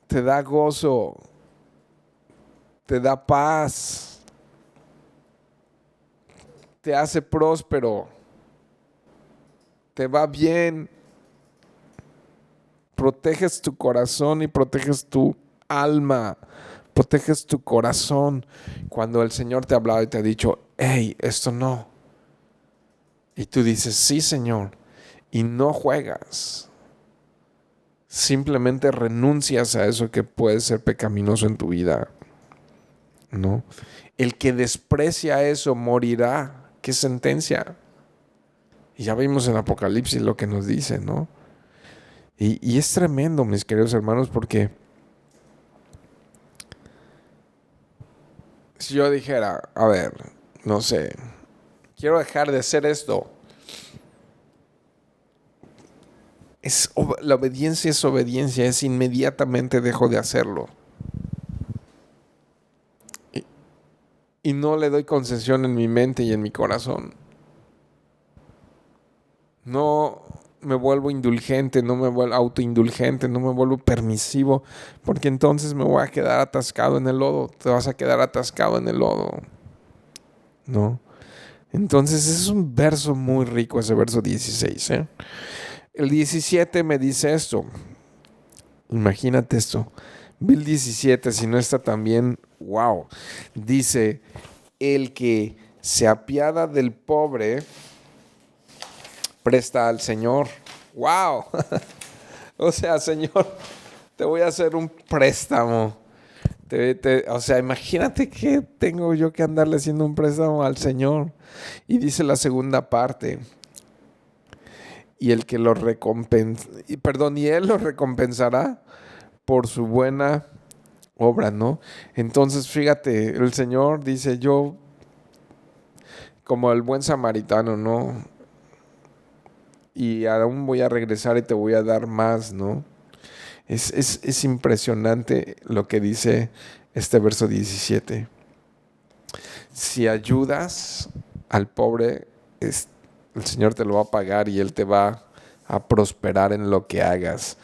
te da gozo, te da paz, te hace próspero, te va bien, proteges tu corazón y proteges tu alma, proteges tu corazón. Cuando el Señor te ha hablado y te ha dicho, hey, esto no, y tú dices, sí, Señor, y no juegas. Simplemente renuncias a eso que puede ser pecaminoso en tu vida, ¿no? El que desprecia eso morirá. ¿Qué sentencia? Y ya vimos en Apocalipsis lo que nos dice, ¿no? Y es tremendo, mis queridos hermanos, porque si yo dijera, a ver, no sé, quiero dejar de hacer esto. La obediencia es obediencia, es inmediatamente dejo de hacerlo. Y no le doy concesión en mi mente y en mi corazón. No me vuelvo indulgente, no me vuelvo autoindulgente, no me vuelvo permisivo, porque entonces me voy a quedar atascado en el lodo. Te vas a quedar atascado en el lodo, ¿no? Entonces es un verso muy rico, ese verso 16, ¿eh? El 17 me dice esto. Imagínate esto. Bill 17, si no está también, wow. Dice, el que se apiada del pobre, presta al Señor. Wow. O sea, Señor, te voy a hacer un préstamo. O sea, imagínate que tengo yo que andarle haciendo un préstamo al Señor. Y dice la segunda parte. Y el que lo y él lo recompensará por su buena obra, ¿no? Entonces, fíjate, el Señor dice, yo, como el buen samaritano, ¿no? Y aún voy a regresar y te voy a dar más, ¿no? Es impresionante lo que dice este verso 17. Si ayudas al pobre, el Señor te lo va a pagar y Él te va a prosperar en lo que hagas.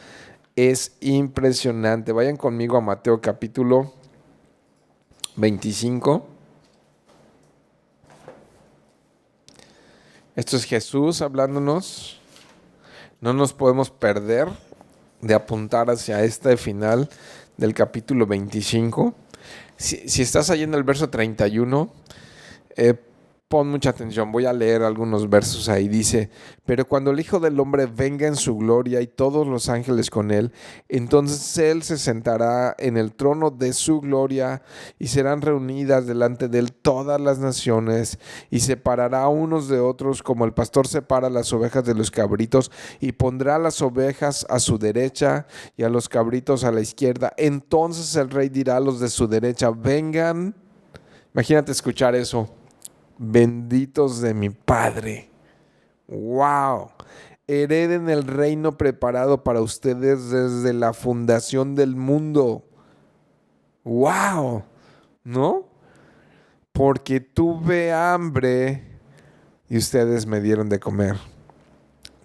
Es impresionante. Vayan conmigo a Mateo capítulo 25. Esto es Jesús hablándonos. No nos podemos perder de apuntar hacia este final del capítulo 25. Si estás ahí en el verso 31, pon mucha atención, voy a leer algunos versos ahí. Dice, pero cuando el Hijo del Hombre venga en su gloria y todos los ángeles con él, entonces él se sentará en el trono de su gloria y serán reunidas delante de él todas las naciones y separará unos de otros como el pastor separa las ovejas de los cabritos y pondrá las ovejas a su derecha y a los cabritos a la izquierda. Entonces el rey dirá a los de su derecha, vengan. Imagínate escuchar eso. Benditos de mi Padre. Wow. Hereden el reino preparado para ustedes desde la fundación del mundo. Wow. ¿No? Porque tuve hambre y ustedes me dieron de comer.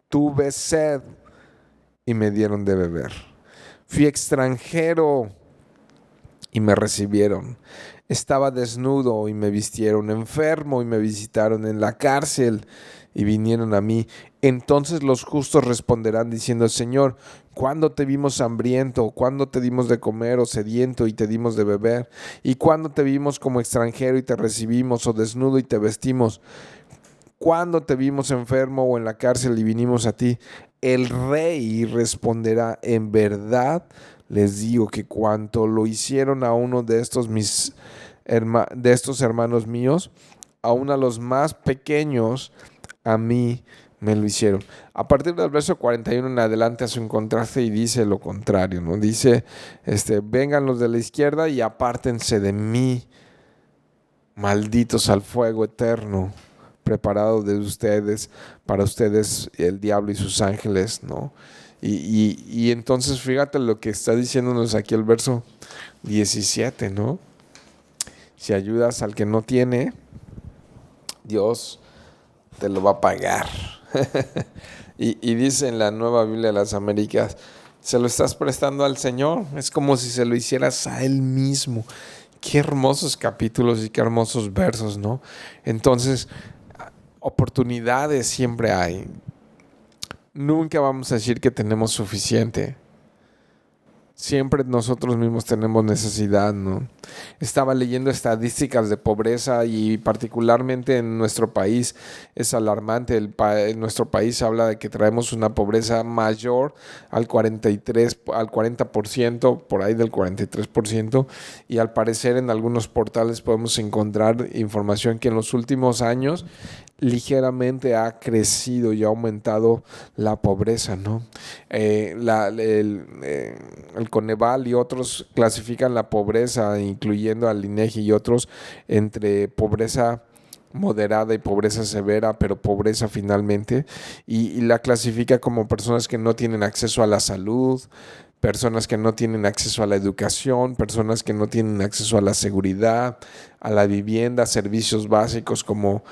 Tuve sed y me dieron de beber. Fui extranjero y me recibieron. Estaba desnudo y me vistieron, enfermo y me visitaron, en la cárcel y vinieron a mí. Entonces los justos responderán diciendo: Señor, ¿cuándo te vimos hambriento? ¿Cuándo te dimos de comer o sediento y te dimos de beber? ¿Y cuándo te vimos como extranjero y te recibimos, o desnudo y te vestimos? ¿Cuándo te vimos enfermo o en la cárcel y vinimos a ti? El rey responderá: en verdad les digo que cuanto lo hicieron a uno de estos hermanos míos, aun a los más pequeños, a mí me lo hicieron. A partir del verso 41 en adelante hace un contraste y dice lo contrario, ¿no? Dice, vengan los de la izquierda y apártense de mí, malditos al fuego eterno, preparado para ustedes el diablo y sus ángeles, ¿no? Y entonces fíjate lo que está diciéndonos aquí el verso 17, ¿no? Si ayudas al que no tiene, Dios te lo va a pagar. y dice en la Nueva Biblia de las Américas: se lo estás prestando al Señor, es como si se lo hicieras a Él mismo. Qué hermosos capítulos y qué hermosos versos, ¿no? Entonces, oportunidades siempre hay. Nunca vamos a decir que tenemos suficiente. Siempre nosotros mismos tenemos necesidad, ¿no? Estaba leyendo estadísticas de pobreza y particularmente en nuestro país es alarmante. En nuestro país habla de que traemos una pobreza mayor al 40%, por ahí del 43%, y al parecer en algunos portales podemos encontrar información que en los últimos años ligeramente ha crecido y ha aumentado la pobreza, ¿no? El Coneval y otros clasifican la pobreza, incluyendo al INEGI y otros, entre pobreza moderada y pobreza severa, pero pobreza finalmente, y la clasifica como personas que no tienen acceso a la salud, personas que no tienen acceso a la educación, personas que no tienen acceso a la seguridad, a la vivienda, servicios básicos como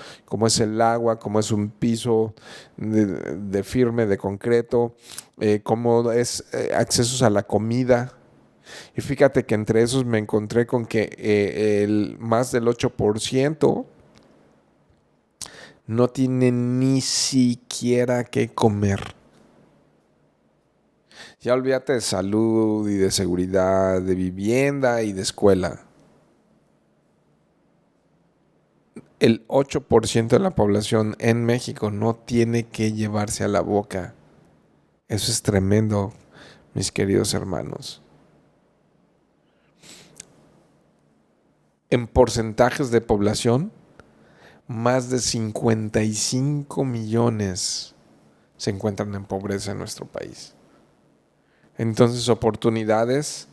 es el agua, como es un piso de firme, de concreto, como es accesos a la comida. Y fíjate que entre esos me encontré con que más del 8% no tiene ni siquiera qué comer. Ya olvídate de salud y de seguridad, de vivienda y de escuela. El 8% de la población en México no tiene que llevarse a la boca. Eso es tremendo, mis queridos hermanos. En porcentajes de población, más de 55 millones se encuentran en pobreza en nuestro país. Entonces, oportunidades,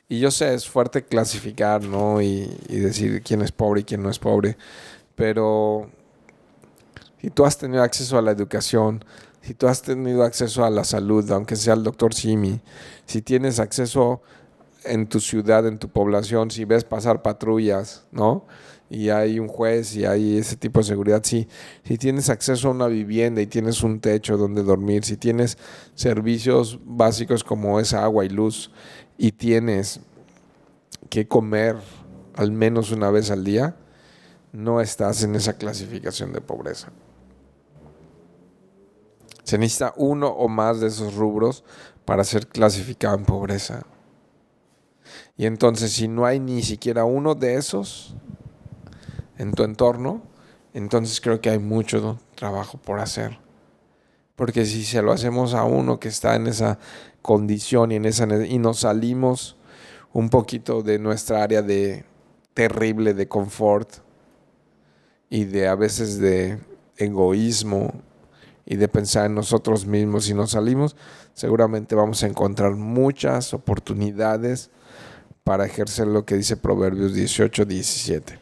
y yo sé, es fuerte clasificar, ¿no? Y decir quién es pobre y quién no es pobre, pero si tú has tenido acceso a la educación, si tú has tenido acceso a la salud, aunque sea el doctor Simi, si tienes acceso en tu ciudad, en tu población, si ves pasar patrullas, ¿no? Y hay un juez y hay ese tipo de seguridad, si tienes acceso a una vivienda y tienes un techo donde dormir, si tienes servicios básicos como es agua y luz y tienes que comer al menos una vez al día, no estás en esa clasificación de pobreza. Se necesita uno o más de esos rubros para ser clasificado en pobreza. Y entonces, si no hay ni siquiera uno de esos en tu entorno, entonces creo que hay mucho trabajo por hacer. Porque si se lo hacemos a uno que está en esa condición y nos salimos un poquito de nuestra área terrible de confort y de a veces de egoísmo y de pensar en nosotros mismos, y nos salimos, seguramente vamos a encontrar muchas oportunidades para ejercer lo que dice Proverbios 18:17.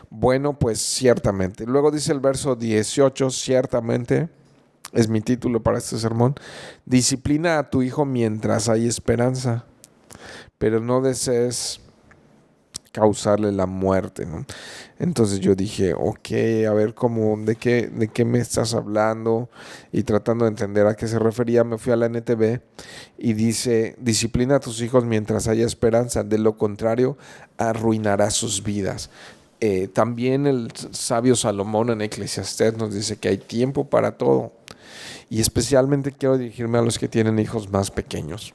Bueno, pues ciertamente. Luego dice el verso 18, ciertamente, es mi título para este sermón: disciplina a tu hijo mientras hay esperanza, pero no desees causarle la muerte, ¿no? Entonces yo dije, ok, a ver de qué me estás hablando, y tratando de entender a qué se refería, me fui a la NTV y dice, disciplina a tus hijos mientras haya esperanza, de lo contrario arruinará sus vidas. También el sabio Salomón en Eclesiastés nos dice que hay tiempo para todo, y especialmente quiero dirigirme a los que tienen hijos más pequeños.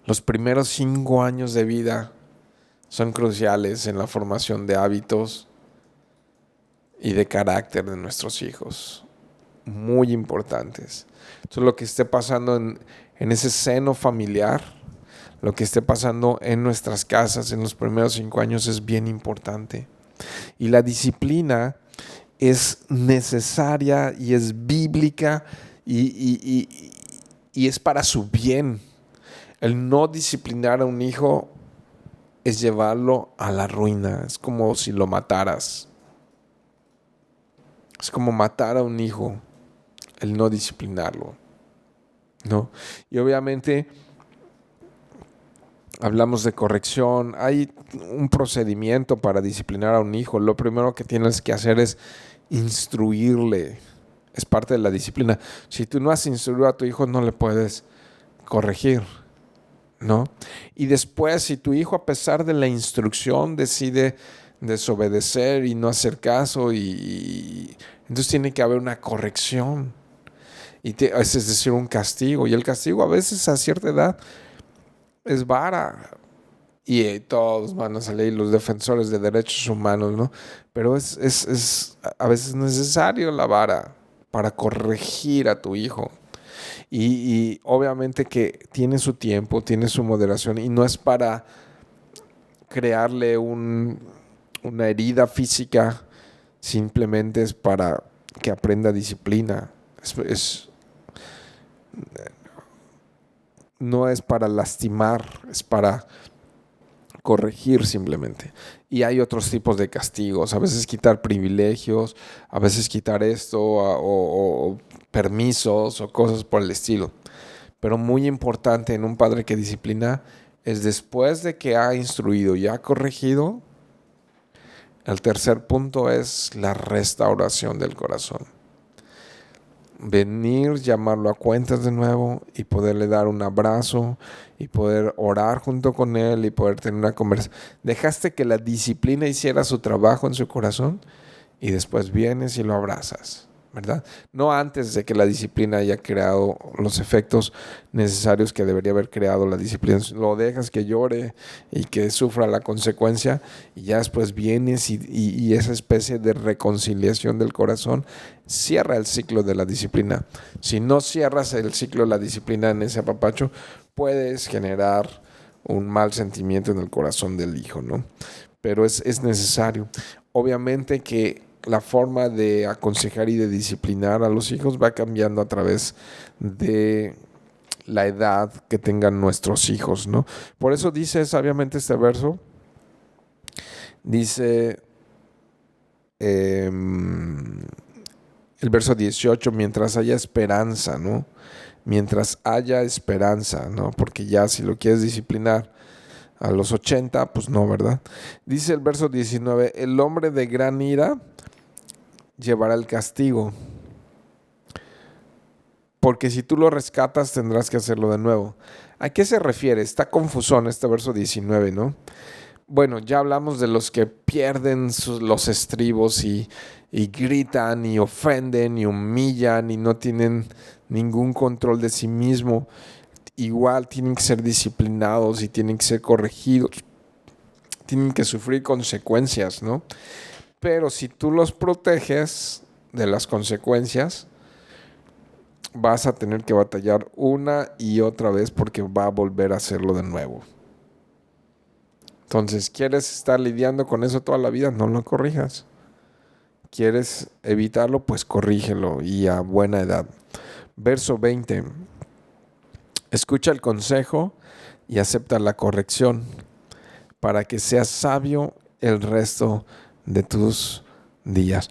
Los primeros 5 años de vida son cruciales en la formación de hábitos y de carácter de nuestros hijos. Muy importantes. Entonces, lo que esté pasando en ese seno familiar, lo que esté pasando en nuestras casas en los primeros 5 años es bien importante. Y la disciplina es necesaria y es bíblica y es para su bien. El no disciplinar a un hijo es llevarlo a la ruina. Es como si lo mataras. Es como matar a un hijo, el no disciplinarlo, ¿no? Y obviamente hablamos de corrección. Hay un procedimiento para disciplinar a un hijo. Lo primero que tienes que hacer es instruirle. Es parte de la disciplina. Si tú no has instruido a tu hijo, no le puedes corregir, ¿no? Y después, si tu hijo, a pesar de la instrucción, decide desobedecer y no hacer caso, y entonces tiene que haber una corrección, es decir, un castigo. Y el castigo a veces a cierta edad es vara. Y todos van a salir los defensores de derechos humanos, ¿no? Pero es a veces necesario la vara para corregir a tu hijo. Y obviamente que tiene su tiempo, tiene su moderación, y no es para crearle una herida física, simplemente es para que aprenda disciplina. No es para lastimar, es para corregir simplemente. Y hay otros tipos de castigos, a veces quitar privilegios, a veces quitar esto o permisos o cosas por el estilo. Pero muy importante en un padre que disciplina es, después de que ha instruido y ha corregido, el tercer punto es la restauración del corazón. Venir, llamarlo a cuentas de nuevo y poderle dar un abrazo y poder orar junto con él y poder tener una conversación. Dejaste que la disciplina hiciera su trabajo en su corazón y después vienes y lo abrazas, ¿verdad? No antes de que la disciplina haya creado los efectos necesarios que debería haber creado la disciplina. Lo dejas que llore y que sufra la consecuencia, y ya después vienes y esa especie de reconciliación del corazón cierra el ciclo de la disciplina. Si no cierras el ciclo de la disciplina en ese apapacho, puedes generar un mal sentimiento en el corazón del hijo, ¿no? Pero es necesario. Obviamente que la forma de aconsejar y de disciplinar a los hijos va cambiando a través de la edad que tengan nuestros hijos, ¿no? Por eso dice sabiamente este verso, dice el verso 18, mientras haya esperanza, ¿no? Mientras haya esperanza, ¿no? Porque ya si lo quieres disciplinar a los 80, pues no, ¿verdad? Dice el verso 19, el hombre de gran ira llevará el castigo, porque si tú lo rescatas tendrás que hacerlo de nuevo. ¿A qué se refiere? Está confusón este verso 19, ¿no? Bueno, ya hablamos de los que pierden los estribos y gritan y ofenden y humillan y no tienen ningún control de sí mismo. Igual tienen que ser disciplinados y tienen que ser corregidos, tienen que sufrir consecuencias, ¿no? Pero si tú los proteges de las consecuencias, vas a tener que batallar una y otra vez porque va a volver a hacerlo de nuevo. Entonces, ¿quieres estar lidiando con eso toda la vida? No lo corrijas. ¿Quieres evitarlo? Pues corrígelo, y a buena edad. Verso 20. Escucha el consejo y acepta la corrección, para que seas sabio el resto de tus días.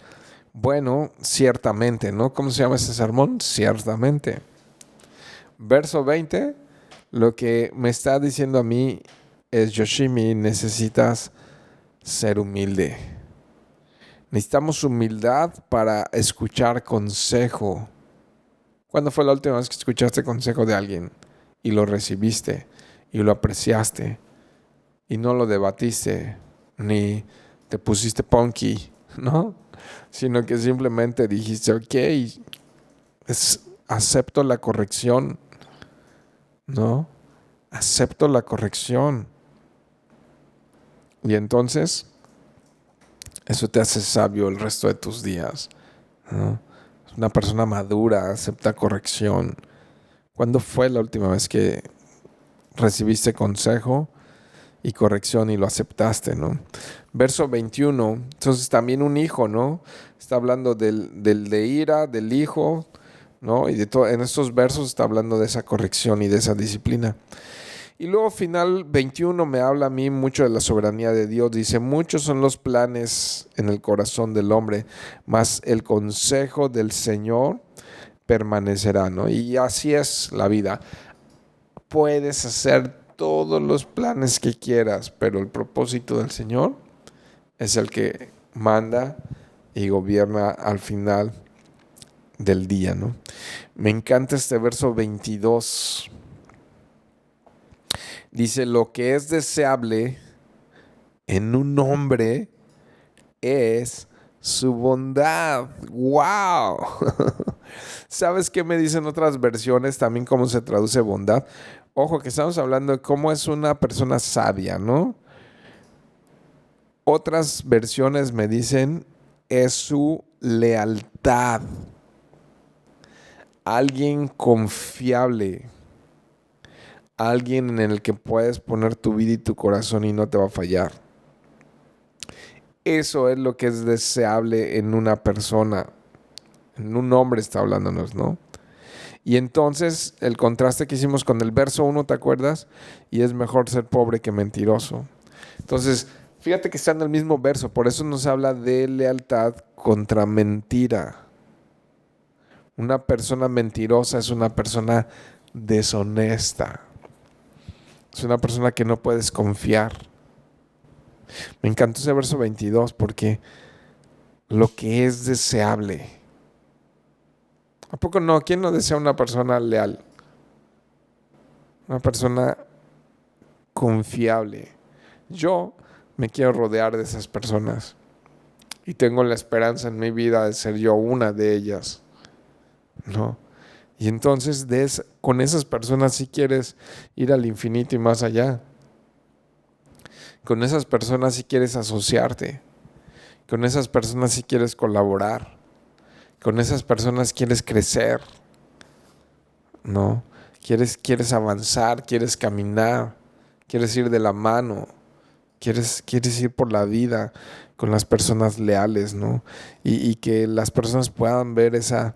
Bueno, ciertamente, ¿no? ¿Cómo se llama ese sermón? Ciertamente. Verso 20, lo que me está diciendo a mí es Yoshimi, necesitas ser humilde. Necesitamos humildad para escuchar consejo. ¿Cuándo fue la última vez que escuchaste consejo de alguien y lo recibiste y lo apreciaste y no lo debatiste ni te pusiste punky, ¿no? Sino que simplemente dijiste, ok, acepto la corrección, ¿no? Acepto la corrección. Y entonces eso te hace sabio el resto de tus días, ¿no? Una persona madura acepta corrección. ¿Cuándo fue la última vez que recibiste consejo y corrección y lo aceptaste, ¿no? Verso 21, entonces también un hijo, ¿no? Está hablando del de ira, del hijo, ¿no? Y de todo, en estos versos está hablando de esa corrección y de esa disciplina. Y luego final 21 me habla a mí mucho de la soberanía de Dios. Dice, muchos son los planes en el corazón del hombre, mas el consejo del Señor permanecerá, ¿no? Y así es la vida. Puedes hacer todos los planes que quieras, pero el propósito del Señor es el que manda y gobierna al final del día, ¿no? Me encanta este verso 22. Dice, lo que es deseable en un hombre es su bondad. ¡Wow! ¿Sabes qué me dicen otras versiones también cómo se traduce bondad? Ojo, que estamos hablando de cómo es una persona sabia, ¿no? Otras versiones me dicen es su lealtad. Alguien confiable. Alguien en el que puedes poner tu vida y tu corazón y no te va a fallar. Eso es lo que es deseable en una persona. En un hombre está hablándonos, ¿no? Y entonces el contraste que hicimos con el verso 1, ¿te acuerdas? Y es mejor ser pobre que mentiroso. Entonces, fíjate que está en el mismo verso, por eso nos habla de lealtad contra mentira. Una persona mentirosa es una persona deshonesta. Es una persona que no puedes confiar. Me encantó ese verso 22 porque lo que es deseable. ¿A poco no? ¿Quién no desea una persona leal? Una persona confiable. Yo me quiero rodear de esas personas y tengo la esperanza en mi vida de ser yo una de ellas, ¿no? Y entonces con esas personas si quieres ir al infinito y más allá. Con esas personas si quieres asociarte. Con esas personas si quieres colaborar. Con esas personas quieres crecer, ¿no? Quieres avanzar, quieres caminar, quieres ir de la mano, quieres ir por la vida con las personas leales, ¿no? Y que las personas puedan ver esa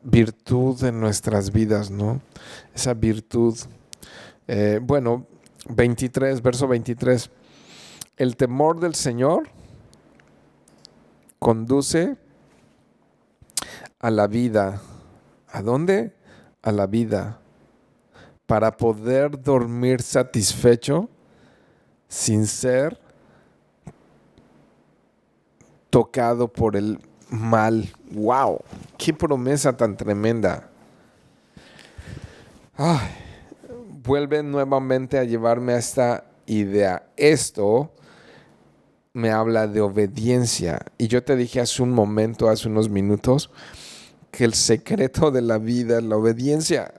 virtud en nuestras vidas, ¿no? Esa virtud. Bueno, 23, verso 23. El temor del Señor conduce a la vida. ¿A dónde? A la vida. Para poder dormir satisfecho sin ser tocado por el mal. ¡Wow! ¡Qué promesa tan tremenda! Ay, vuelve nuevamente a llevarme a esta idea. Esto me habla de obediencia. Y yo te dije hace un momento, hace unos minutos, que el secreto de la vida es la obediencia.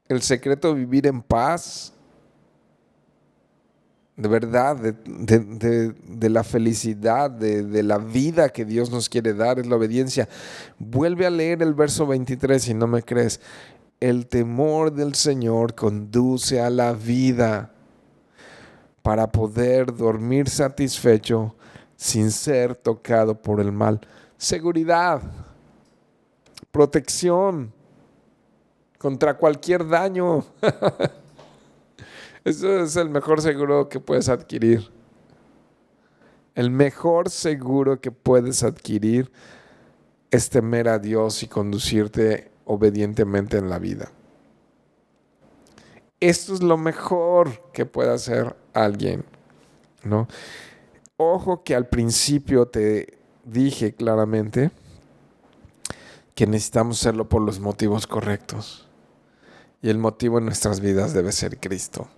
El secreto de vivir en paz, de verdad, de la felicidad, de la vida que Dios nos quiere dar, es la obediencia. Vuelve a leer el verso 23 si no me crees. El temor del Señor conduce a la vida para poder dormir satisfecho sin ser tocado por el mal. Seguridad, protección contra cualquier daño. Eso es el mejor seguro que puedes adquirir. El mejor seguro que puedes adquirir es temer a Dios y conducirte obedientemente en la vida. Esto es lo mejor que puede hacer alguien, ¿no? Ojo que al principio te dije claramente que necesitamos hacerlo por los motivos correctos. Y el motivo en nuestras vidas debe ser Cristo.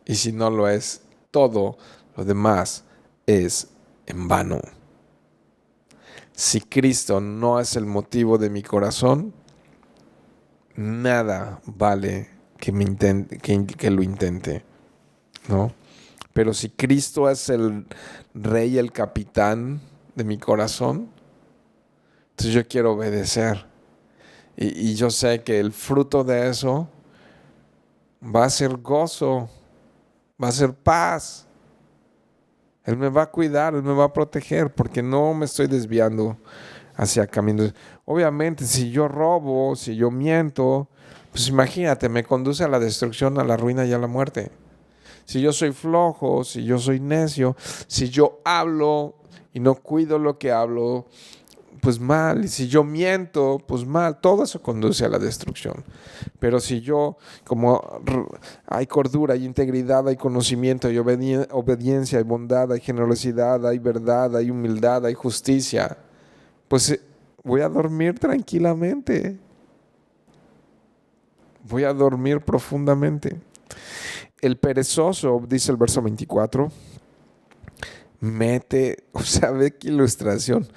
Y si no lo es, todo lo demás es en vano. Si Cristo no es el motivo de mi corazón, nada vale que lo intente, ¿no? Pero si Cristo es el rey, el capitán de mi corazón, entonces yo quiero obedecer. Y yo sé que el fruto de eso va a ser gozo, va a ser paz. Él me va a cuidar, Él me va a proteger, porque no me estoy desviando hacia caminos. Obviamente, si yo robo, si yo miento, pues imagínate, me conduce a la destrucción, a la ruina y a la muerte. Si yo soy flojo, si yo soy necio, si yo hablo y no cuido lo que hablo, pues mal. Y si yo miento, pues mal. Todo eso conduce a la destrucción. Pero si yo, como hay cordura, hay integridad, hay conocimiento, hay obediencia, hay bondad, hay generosidad, hay verdad, hay humildad, hay justicia, pues voy a dormir tranquilamente. Voy a dormir profundamente. El perezoso, dice el verso 24, ve qué ilustración,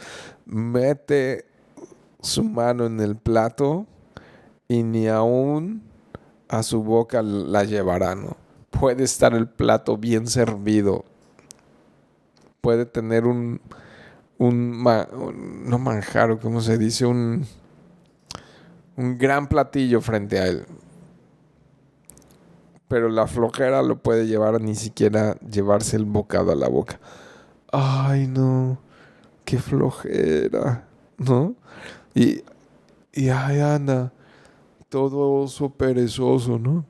mete su mano en el plato y ni aún a su boca la llevará, ¿no? Puede estar el plato bien servido, puede tener no manjar, o como se dice, un gran platillo frente a él. Pero la flojera lo puede llevar a ni siquiera llevarse el bocado a la boca. Ay, no, qué flojera, ¿no? Y, y ay, anda, todo oso perezoso, ¿no?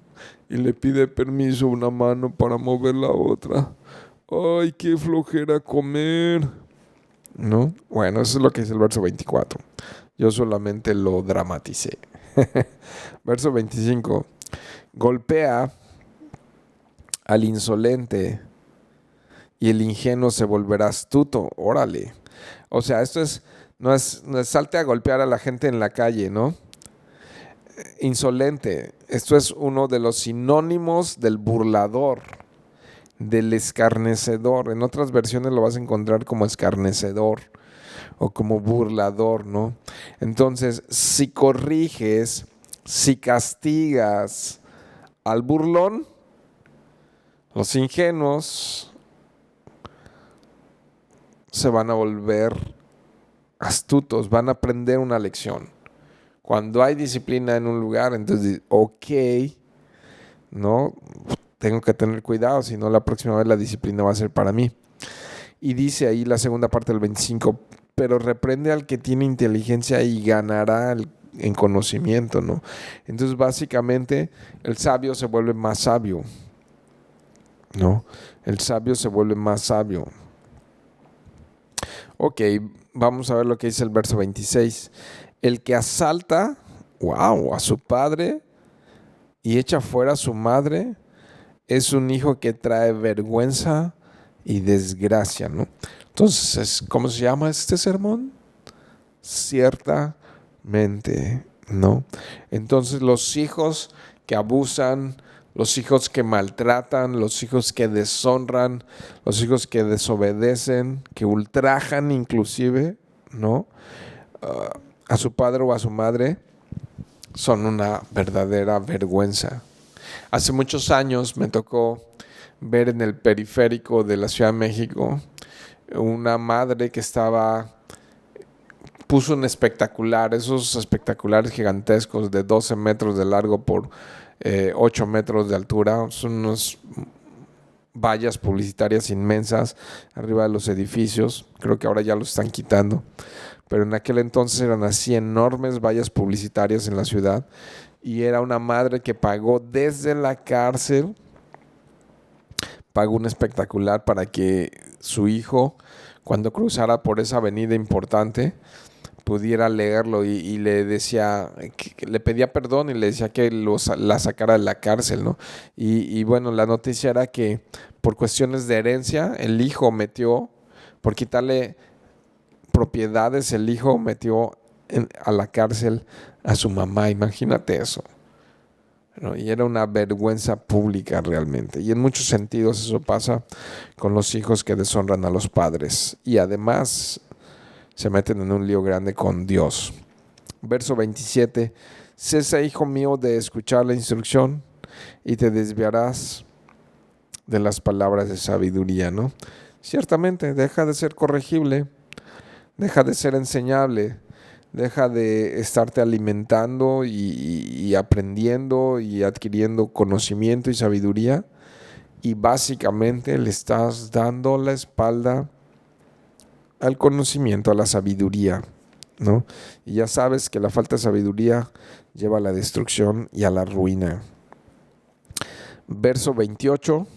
Y le pide permiso a una mano para mover la otra. Ay, qué flojera comer, ¿no? Bueno, eso es lo que dice el verso 24. Yo solamente lo dramaticé. Verso 25. Golpea al insolente y el ingenuo se volverá astuto. Órale. O sea, no es salte a golpear a la gente en la calle, ¿no? Insolente. Esto es uno de los sinónimos del burlador, del escarnecedor. En otras versiones lo vas a encontrar como escarnecedor o como burlador, ¿no? Entonces, si corriges, si castigas al burlón, los ingenuos se van a volver astutos, van a aprender una lección. Cuando hay disciplina en un lugar, entonces, ok, ¿no? Tengo que tener cuidado, si no la próxima vez la disciplina va a ser para mí. Y dice ahí la segunda parte del 25, pero reprende al que tiene inteligencia y ganará en conocimiento, ¿no? Entonces, básicamente, el sabio se vuelve más sabio, ¿no? El sabio se vuelve más sabio. Ok, vamos a ver lo que dice el verso 26. El que asalta, a su padre y echa fuera a su madre, es un hijo que trae vergüenza y desgracia, ¿no? Entonces, ¿cómo se llama este sermón? Ciertamente, ¿no? Entonces, los hijos que abusan, los hijos que maltratan, los hijos que deshonran, los hijos que desobedecen, que ultrajan inclusive, ¿no? A su padre o a su madre, son una verdadera vergüenza. Hace muchos años me tocó ver en el periférico de la Ciudad de México una madre que puso un espectacular, esos espectaculares gigantescos de 12 metros de largo por 8 metros de altura, son unas vallas publicitarias inmensas arriba de los edificios. Creo que ahora ya los están quitando, pero en aquel entonces eran así enormes vallas publicitarias en la ciudad, y era una madre que pagó desde la cárcel, pagó un espectacular para que su hijo, cuando cruzara por esa avenida importante, pudiera leerlo y le decía, que le pedía perdón y le decía que la sacara de la cárcel, ¿no? Y bueno, la noticia era que por cuestiones de herencia, el hijo metió, por quitarle propiedades, el hijo metió a la cárcel a su mamá, imagínate eso, ¿no? Y era una vergüenza pública realmente. Y en muchos sentidos eso pasa con los hijos que deshonran a los padres y además se meten en un lío grande con Dios. Verso 27, cesa, hijo mío, de escuchar la instrucción y te desviarás de las palabras de sabiduría, ¿no? Ciertamente, deja de ser corregible, deja de ser enseñable, deja de estarte alimentando y aprendiendo y adquiriendo conocimiento y sabiduría, y básicamente le estás dando la espalda al conocimiento, a la sabiduría, ¿no? Y ya sabes que la falta de sabiduría lleva a la destrucción y a la ruina. Verso 28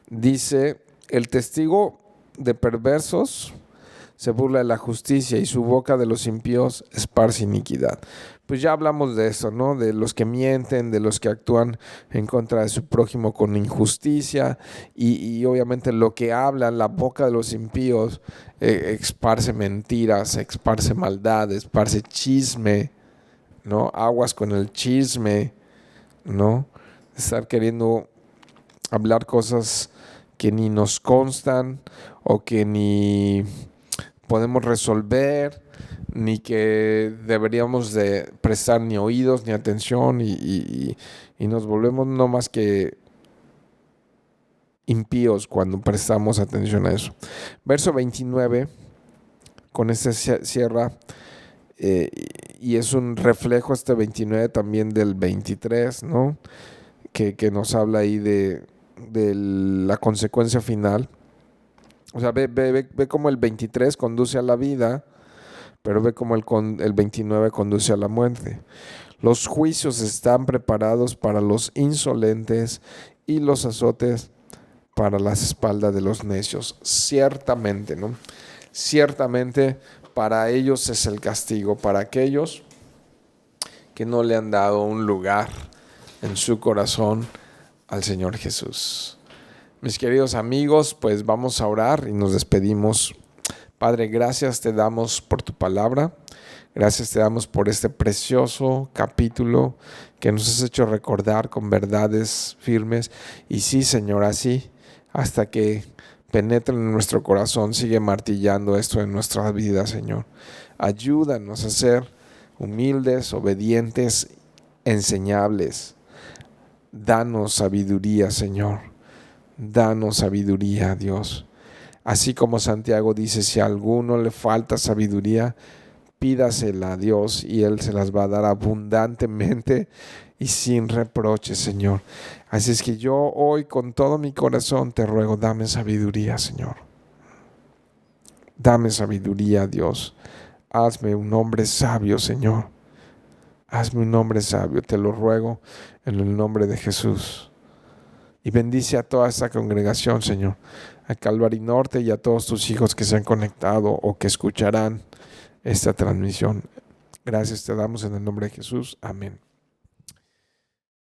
dice, el testigo de perversos se burla de la justicia y su boca de los impíos esparce iniquidad. Pues ya hablamos de eso, ¿no? De los que mienten, de los que actúan en contra de su prójimo con injusticia y obviamente lo que hablan, la boca de los impíos esparce mentiras, esparce maldad, esparce chisme, ¿no? Aguas con el chisme, ¿no? Estar queriendo hablar cosas que ni nos constan o que ni podemos resolver, ni que deberíamos de prestar ni oídos ni atención y nos volvemos no más que impíos cuando prestamos atención a eso. Verso 29, con este cierra, y es un reflejo este 29 también del 23, ¿no? Que nos habla ahí de la consecuencia final. O sea, ve cómo el 23 conduce a la vida, pero ve cómo el 29 conduce a la muerte. Los juicios están preparados para los insolentes y los azotes para las espaldas de los necios. Ciertamente, ¿no? Ciertamente para ellos es el castigo, para aquellos que no le han dado un lugar en su corazón al Señor Jesús. Mis queridos amigos, pues vamos a orar y nos despedimos. Padre, gracias te damos por tu palabra. Gracias te damos por este precioso capítulo que nos has hecho recordar con verdades firmes. Y sí, Señor, así, hasta que penetren en nuestro corazón, sigue martillando esto en nuestra vida, Señor. Ayúdanos a ser humildes, obedientes, enseñables. Danos sabiduría, Señor. Danos sabiduría, Dios. Así como Santiago dice, si a alguno le falta sabiduría, pídasela a Dios y Él se las va a dar abundantemente y sin reproche, Señor. Así es que yo hoy con todo mi corazón te ruego, dame sabiduría, Señor. Dame sabiduría, Dios. Hazme un hombre sabio, Señor. Hazme un hombre sabio, te lo ruego en el nombre de Jesús. Y bendice a toda esta congregación, Señor, a Calvary Norte y a todos tus hijos que se han conectado o que escucharán esta transmisión. Gracias te damos en el nombre de Jesús. Amén.